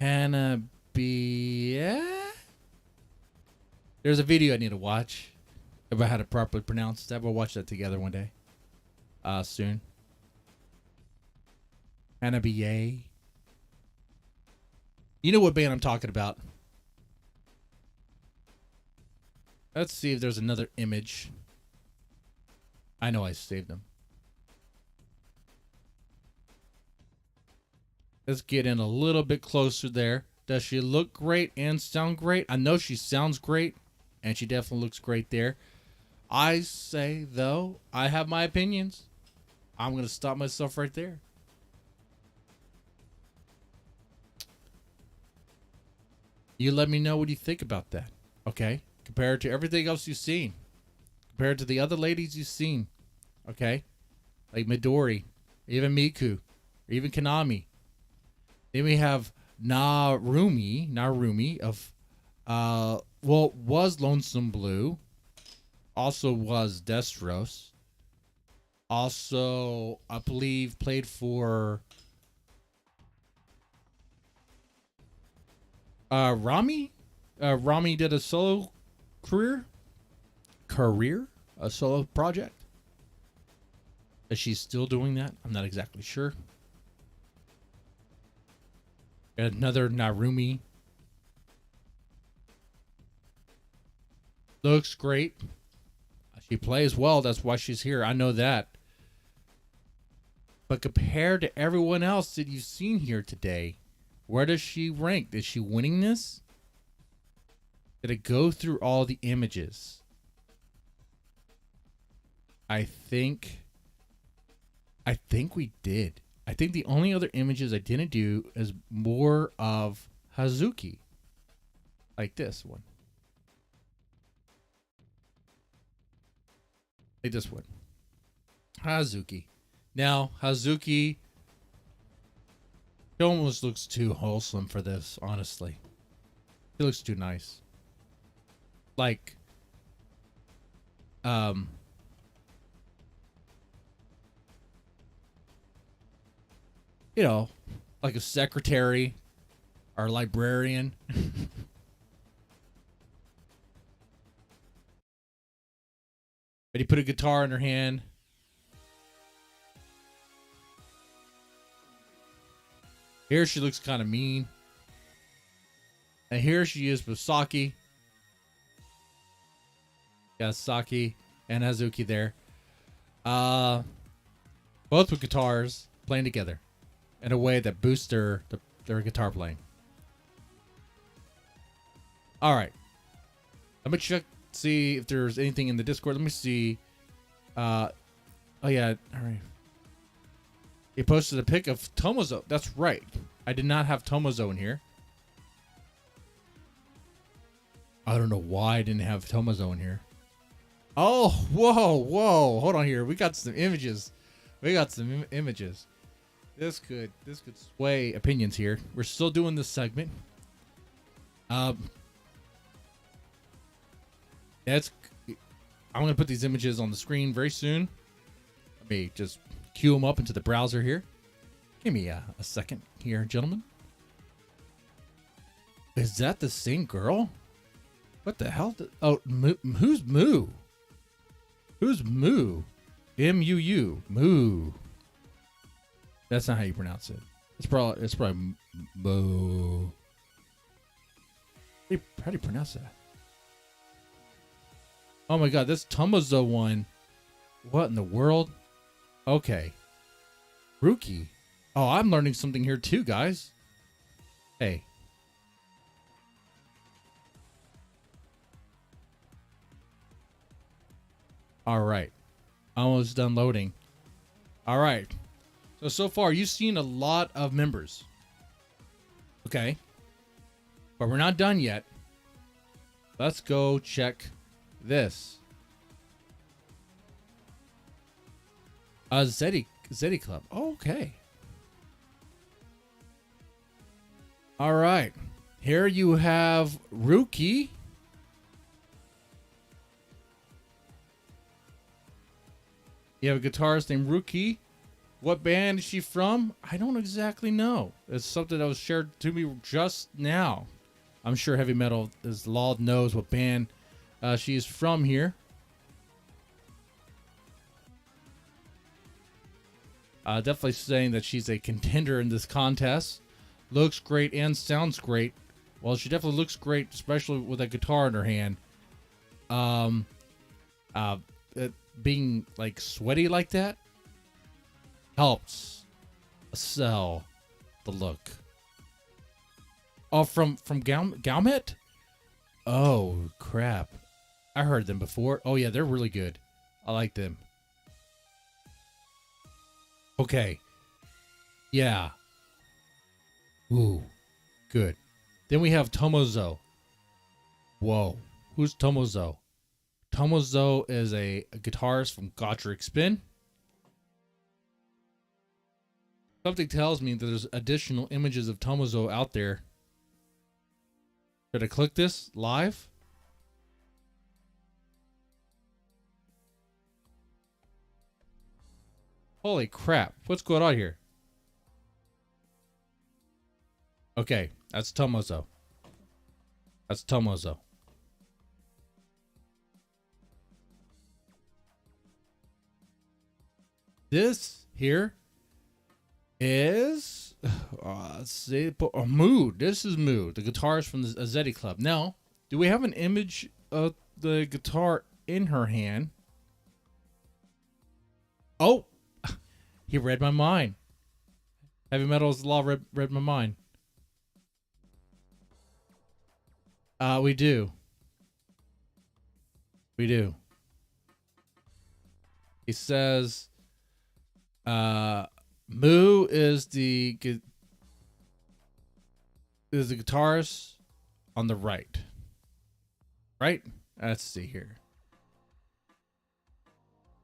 [SPEAKER 1] Hanabiya. There's a video I need to watch about how to properly pronounce that. We'll watch that together one day. Soon. Hanabiya. You know what band I'm talking about. Let's see if there's another image. I know I saved them. Let's get in a little bit closer there. Does she look great and sound great? I know she sounds great, and she definitely looks great there. I say, though, I have my opinions. I'm going to stop myself right there. You let me know what you think about that, okay? Compared to everything else you've seen. Compared to the other ladies you've seen. Okay? Like Midori. Even Miku. Or even Konami. Then we have Narumi of, was Lonesome Blue. Also was Destros. Also, I believe, played for Rami. Rami did a solo career, a solo project. Is she still doing that? I'm not exactly sure. Another Narumi. Looks great. She plays well. That's why she's here. I know that. But compared to everyone else that you've seen here today, where does she rank? Is she winning this? Did it go through all the images? I think we did. I think the only other images I didn't do is more of Hazuki. Like this one. Like this one. Hazuki. Now, Hazuki, she almost looks too wholesome for this, honestly. She looks too nice. Like, you know, like a secretary or librarian. But he put a guitar in her hand. Here she looks kind of mean. And here she is with Saki. Got Saki and Hazuki there. Both with guitars playing together in a way that boosts their guitar playing. All right. Let me check, see if there's anything in the Discord. Let me see. Oh, yeah. All right. He posted a pic of Tomozo. That's right. I did not have Tomozo in here. I don't know why I didn't have Tomozo in here. Oh, whoa. Hold on here. We got some images. Images. This could sway opinions here. We're still doing this segment. That's. I'm gonna put these images on the screen very soon. Let me just queue them up into the browser here. Give me a second here, gentlemen. Is that the same girl? What the hell? Who's Moo? Who's Moo? M-U-U. Moo. That's not how you pronounce it. It's probably Moo. How do you pronounce that? Oh my god, this Tomozo one. What in the world? Okay. Ruki. Oh, I'm learning something here too, guys. Hey. All right. Almost done loading. All right. So far, you've seen a lot of members. Okay. But we're not done yet. Let's go check this. Zeddy Club. Okay. All right. Here you have Ruki. You have a guitarist named Ruki. What band is she from? I don't exactly know. It's something that was shared to me just now. I'm sure Heavy Metal is Law knows what band she is from here. Definitely saying that she's a contender in this contest. Looks great and sounds great. Well, she definitely looks great, especially with a guitar in her hand. It being like sweaty like that helps sell the look. Oh, from Galmet? Oh, crap. I heard them before. Oh, yeah, they're really good. I like them. Okay. Yeah. Ooh, good. Then we have Tomozo. Whoa. Who's Tomozo? Tomozo is a guitarist from Guitarist Spin. Something tells me that there's additional images of Tomozo out there. Should I click this live? Holy crap. What's going on here? Okay, that's Tomozo. That's Tomozo. This here is let's see, Mood. This is Mood, the guitarist from the Zeddy Club. Now, do we have an image of the guitar in her hand? Oh, he read my mind. Heavy Metal's Law read my mind. We do. We do. He says, Moo is the guitarist on the right. Right? Let's see here.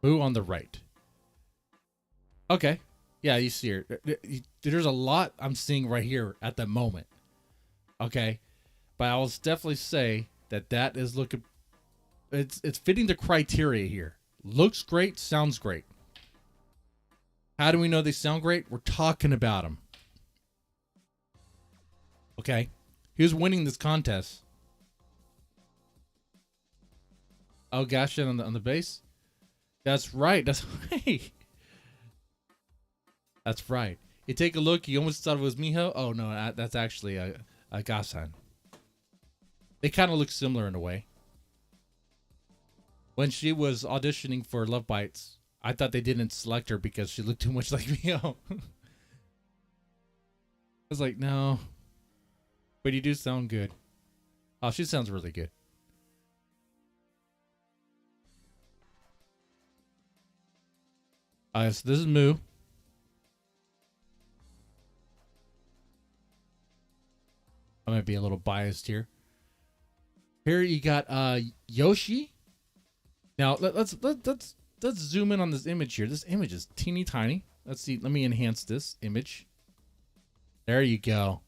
[SPEAKER 1] Moo on the right. Okay. Yeah, you see her. There's a lot I'm seeing right here at the moment. Okay. But I will definitely say that is looking... It's fitting the criteria here. Looks great, sounds great. How do we know they sound great? We're talking about them. Okay, he was winning this contest. Oh gosh, on the bass. That's right. That's right. That's right. You take a look. You almost thought it was Miho. Oh no, that's actually a Gasan. They kind of look similar in a way. When she was auditioning for Love Bites, I thought they didn't select her because she looked too much like Miho. I was like, no. But you do sound good. Oh, she sounds really good. So this is Moo. I might be a little biased here. Here you got Yoshi. Now let's zoom in on this image here. This image is teeny tiny. Let's see. Let me enhance this image. There you go.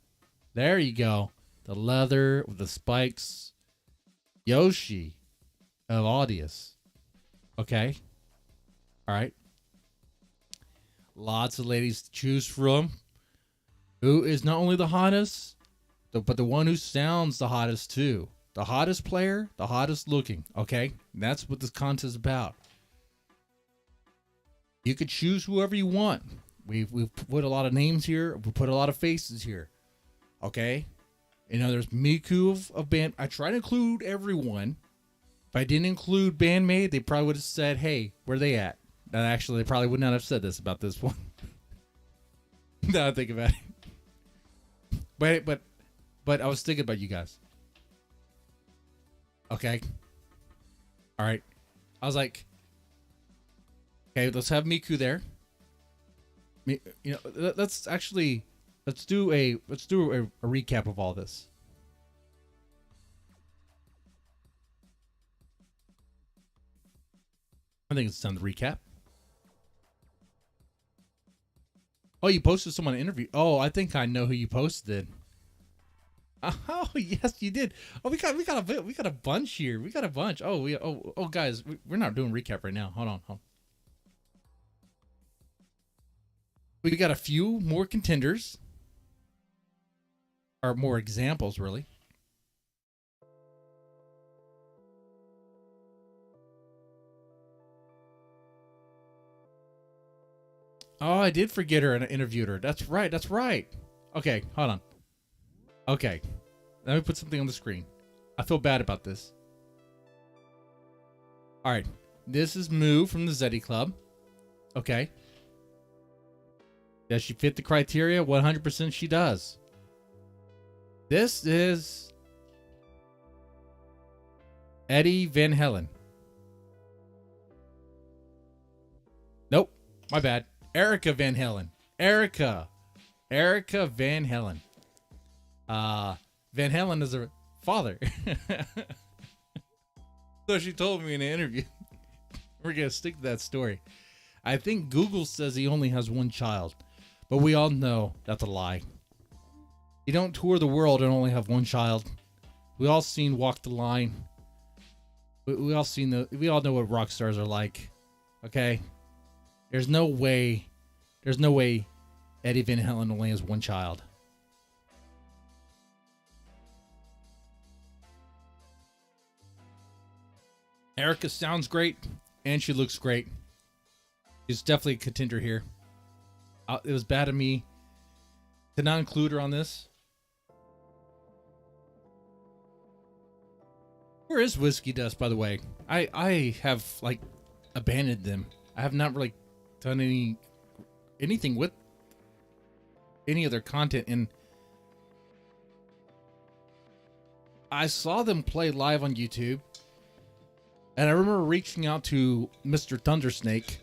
[SPEAKER 1] There you go. The leather with the spikes. Yoshi of Aldious. Okay. All right. Lots of ladies to choose from. Who is not only the hottest, but the one who sounds the hottest too. The hottest player, the hottest looking. Okay? And that's what this contest is about. You could choose whoever you want. We've put a lot of names here. We put a lot of faces here. Okay? You know, there's Miku of band. I try to include everyone. If I didn't include bandmate, they probably would have said, hey, where are they at? And actually, they probably would not have said this about this one. Now I think about it. But I was thinking about you guys. Okay. All right. I was like, okay, let's have Miku there. You know, let's do a recap of all this. I think it's time to recap. Oh, you posted someone an interview. Oh, I think I know who you posted. Oh yes, you did. Oh, we got a bunch here. We got a bunch. Oh guys, we're not doing recap right now. Hold on. We got a few more contenders, or more examples, really. Oh, I did forget her and I interviewed her. That's right. Okay, hold on. Okay, let me put something on the screen. I feel bad about this. All right, this is Moo from the Zeddy Club. Okay. Does she fit the criteria? 100% she does. This is Eddie Van Halen. Nope, my bad. Erica Van Halen. Erica Van Halen. Van Halen is her father. So she told me in an interview. We're going to stick to that story. I think Google says he only has one child, but we all know that's a lie. You don't tour the world and only have one child. We all seen Walk the Line. We all know what rock stars are like. Okay? There's no way Eddie Van Halen only has one child. Erica sounds great, and she looks great. She's definitely a contender here. It was bad of me to not include her on this. Where is Whiskey Dust, by the way? I have abandoned them. I have not really done anything with any of their content, and I saw them play live on YouTube. And I remember reaching out to Mr. Thundersnake,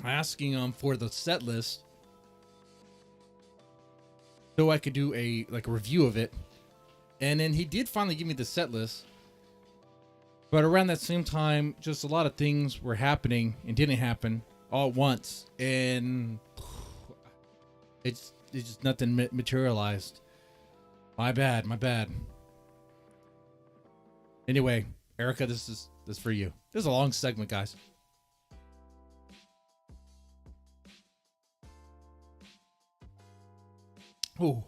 [SPEAKER 1] asking him for the set list so I could do a review of it. And then he did finally give me the set list. But around that same time, just a lot of things were happening and didn't happen all at once. And it's just nothing materialized. My bad. Anyway, Erica, this is for you. This is a long segment, guys. Oh,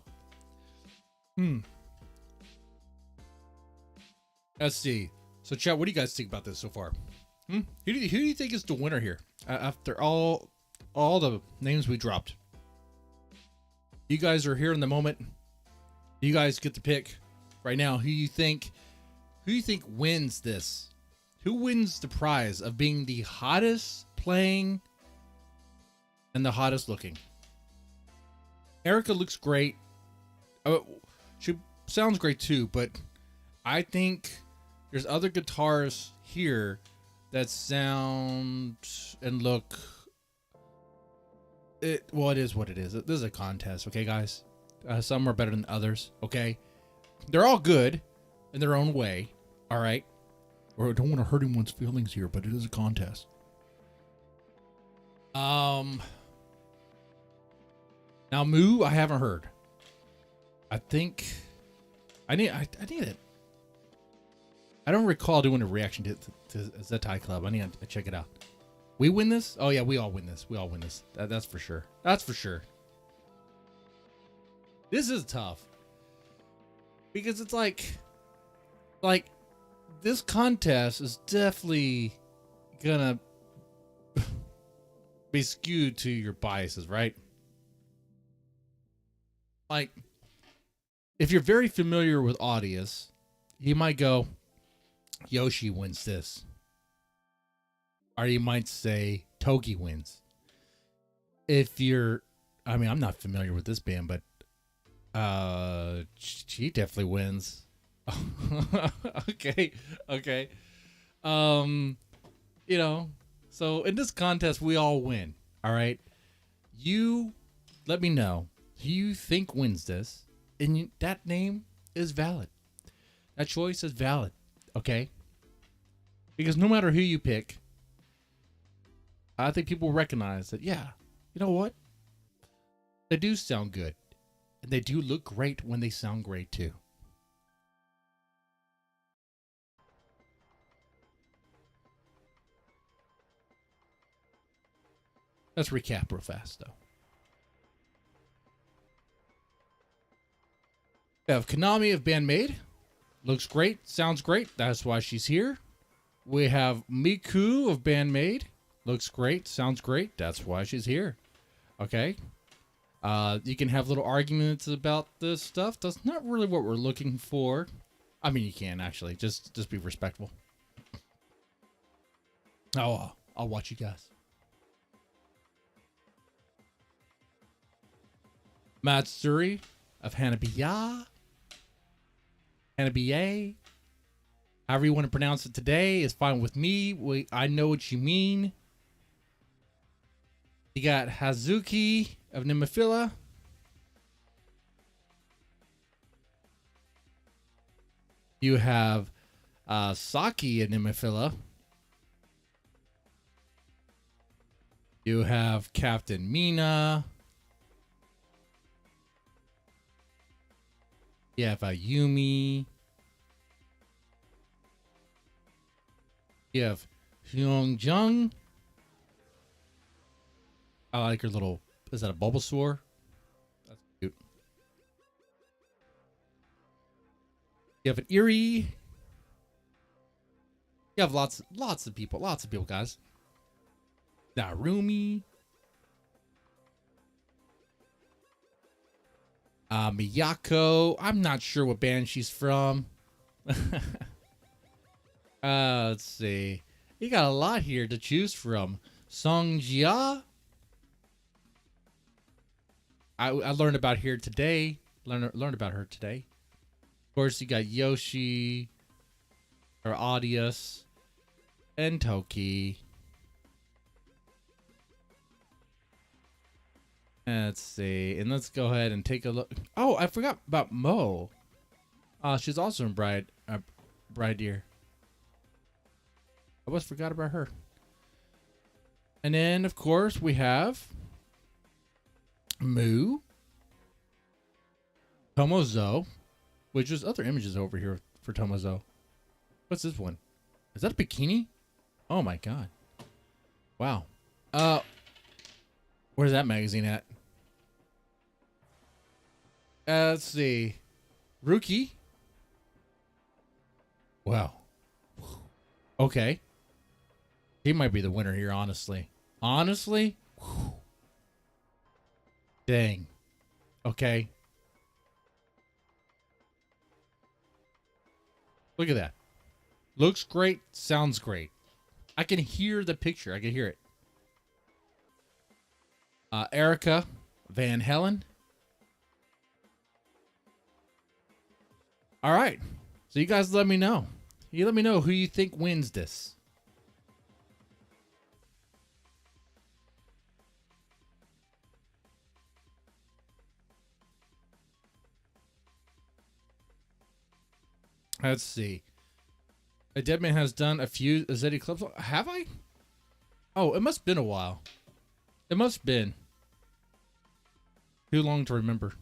[SPEAKER 1] Let's see. So, chat, what do you guys think about this so far? Who do you think is the winner here? After all the names we dropped. You guys are here in the moment. You guys get to pick right now who you think wins this. Who wins the prize of being the hottest playing and the hottest looking? Erica looks great. She sounds great too, but I think there's other guitars here that sound and look. It is what it is. This is a contest, okay, guys? Some are better than others, okay? They're all good in their own way, all right? Or I don't want to hurt anyone's feelings here, but it is a contest. Now, Moo, I haven't heard. I think I need it. I don't recall doing a reaction to Zetai Club. I need to check it out. We win this? Oh yeah, we all win this. We all win this. That's for sure. That's for sure. This is tough because it's like this contest is definitely gonna be skewed to your biases, right? Like, if you're very familiar with Aldious, you might go, Yoshi wins this. Or you might say Togi wins. If you're, I mean, I'm not familiar with this band, but she definitely wins. Okay. You know, so in this contest, we all win. All right. You let me know who you think wins this, and that name is valid. That choice is valid. Okay. Because no matter who you pick, I think people recognize that, yeah, you know what? They do sound good. And they do look great when they sound great too. Let's recap real fast, though. We have Konami of Bandmade. Looks great. Sounds great. That's why she's here. We have Miku of Bandmade. Looks great. Sounds great. That's why she's here. Okay. You can have little arguments about this stuff. That's not really what we're looking for. I mean, you can actually. Just be respectful. Oh, I'll watch you guys. Matsuri of Hanabiya. Hanabiya. However you want to pronounce it today is fine with me. I know what you mean. You got Hazuki of Nemophila. You have Saki of Nemophila. You have Captain Mina. You have Ayumi. You have Hyungjung. I like her little, is that a Bulbasaur? That's cute. You have an Eerie. You have lots of people, guys. Narumi. Miyako. I'm not sure what band she's from. Let's see. You got a lot here to choose from. Songjia. I learned about her today. Learned about her today. Of course, you got Yoshi, or Aldious, and Toki. Let's see, and let's go ahead and take a look. Oh, I forgot about Mo. She's also in Bride Deer. I almost forgot about her. And then, of course, we have Moo, Tomozo, which is other images over here for Tomozo. What's this one? Is that a bikini? Oh my god! Wow. Where's that magazine at? Let's see. Rookie. Wow. Okay. He might be the winner here, honestly. Honestly? Whew. Dang. Okay. Look at that. Looks great. Sounds great. I can hear the picture. I can hear it. Erica Van Helen. All right. So you guys let me know. You let me know who you think wins this. Let's see. A Dead Man has done a few Zeddy clubs. Have I? Oh, it must have been a while. It must have been. Too long to remember.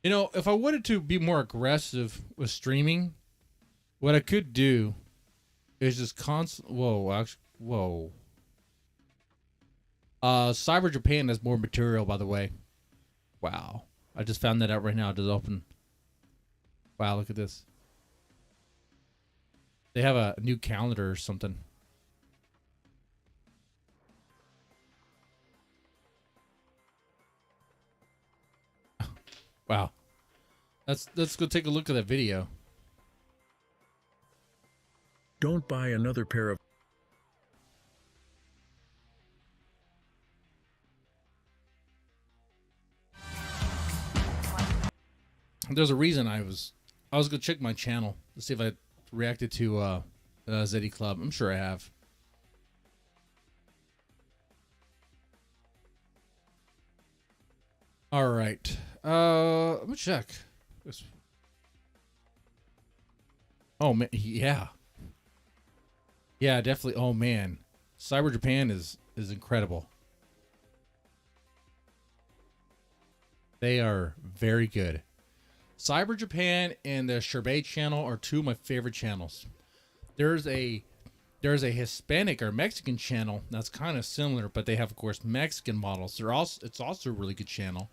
[SPEAKER 1] You know, if I wanted to be more aggressive with streaming, what I could do is just constant. Whoa, actually, whoa. Cyber Japan has more material, by the way. Wow, I just found that out right now. It just open. Wow, look at this. They have a new calendar or something. Wow. Let's go take a look at that video.
[SPEAKER 3] Don't buy another pair of
[SPEAKER 1] There's a reason I was gonna check my channel to see if I reacted to Zeddy Club. I'm sure I have. All right. Let me check. This. Oh man, yeah. Yeah, definitely. Oh man. Cyber Japan is incredible. They are very good. Cyber Japan and the Sherbet channel are two of my favorite channels. There's a Hispanic or Mexican channel that's kind of similar, but they have, of course, Mexican models. It's also a really good channel.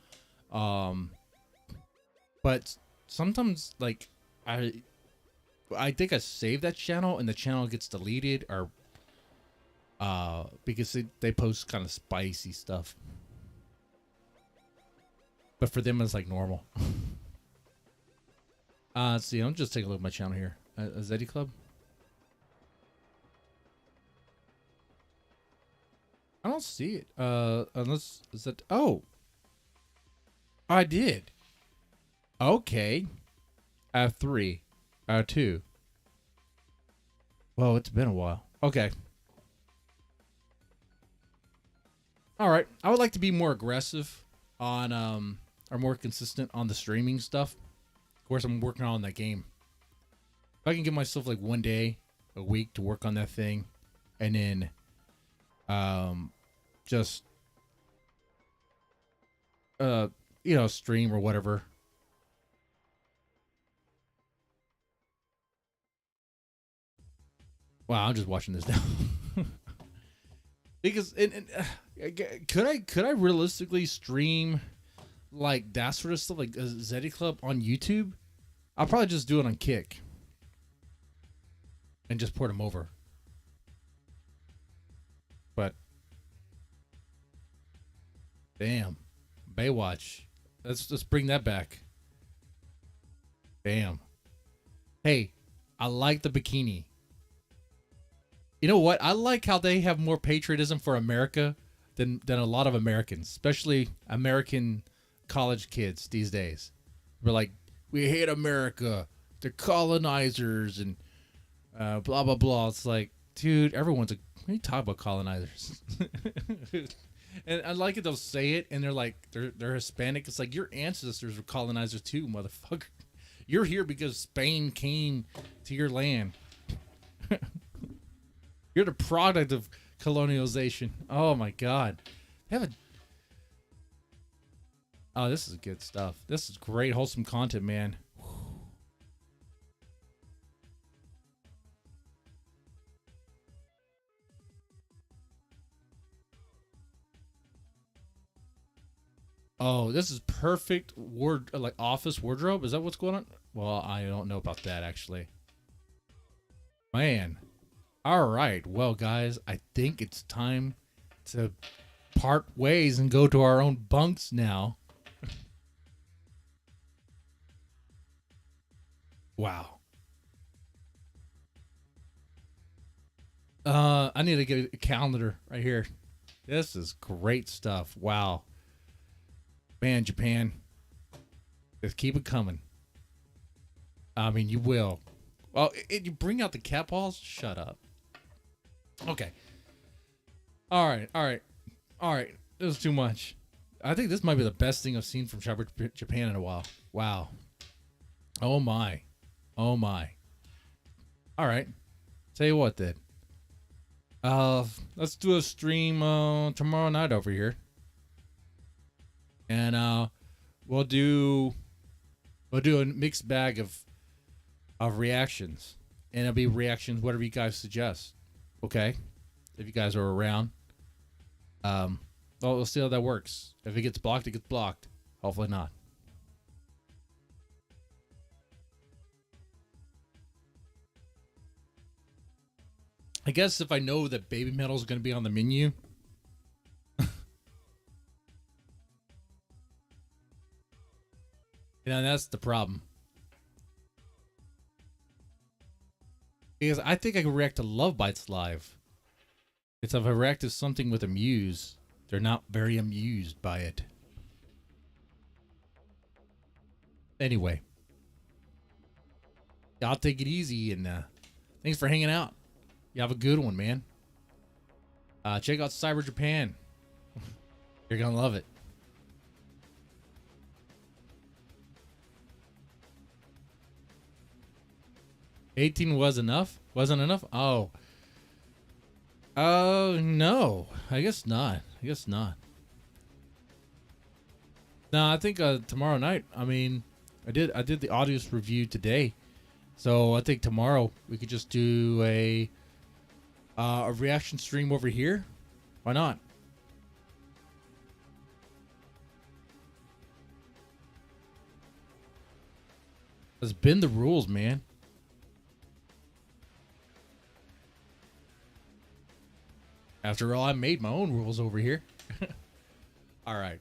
[SPEAKER 1] But sometimes, like, I think I saved that channel and the channel gets deleted, or because they post kind of spicy stuff. But for them, it's like normal. Let's see. I'm just taking a look at my channel here. Zeddy Club. I don't see it. Unless is that? Oh, I did. Okay. I have 3. I have 2. Well, it's been a while. Okay. All right. I would like to be more aggressive on or more consistent on the streaming stuff. Of course, I'm working on that game. If I can give myself like 1 day a week to work on that thing, and then just stream or whatever. Wow, I'm just watching this now. Because could I realistically stream like that sort of stuff, like a Zeddy Club on YouTube? I'll probably just do it on Kick and just port them over. But damn, Baywatch. Let's bring that back. Damn. Hey, I like the bikini. You know what? I like how they have more patriotism for America than a lot of Americans, especially American college kids these days. We're like, we hate America. They're colonizers and blah blah blah. It's like, dude, everyone's what are you talking about colonizers? And I like it. They'll say it, and they're like, they're Hispanic. It's like, your ancestors were colonizers too, motherfucker. You're here because Spain came to your land. You're the product of colonialization. Oh my God. Oh, this is good stuff. This is great, wholesome content, man. Oh, this is perfect ward like office wardrobe. Is that what's going on? Well, I don't know about that actually. Man. All right. Well, guys, I think it's time to part ways and go to our own bunks now. Wow. I need to get a calendar right here. This is great stuff. Wow. Man, Japan. Just keep it coming. I mean, you will. Well, you bring out the cat balls? Shut up. Okay. All right. This is too much. I think this might be the best thing I've seen from Shopper Japan in a while. Wow. Oh my. Oh my. All right. Tell you what then. Let's do a stream tomorrow night over here. And we'll do a mixed bag of reactions. And it'll be reactions whatever you guys suggest. Okay? If you guys are around. Well, we'll see how that works. If it gets blocked, it gets blocked. Hopefully not. I guess if I know that baby metal is going to be on the menu. Yeah, that's the problem. Because I think I can react to Love Bites live. It's if I react to something with Amuse, they're not very amused by it. Anyway. Y'all take it easy and thanks for hanging out. You have a good one, man. Check out Cyber Japan. You're gonna love it. $18 was enough? Wasn't enough? Oh. No. I guess not. No, I think tomorrow night. I mean, I did the Audious review today. So I think tomorrow we could just do a reaction stream over here. Why not? That's been the rules, man. After all, I made my own rules over here. All right.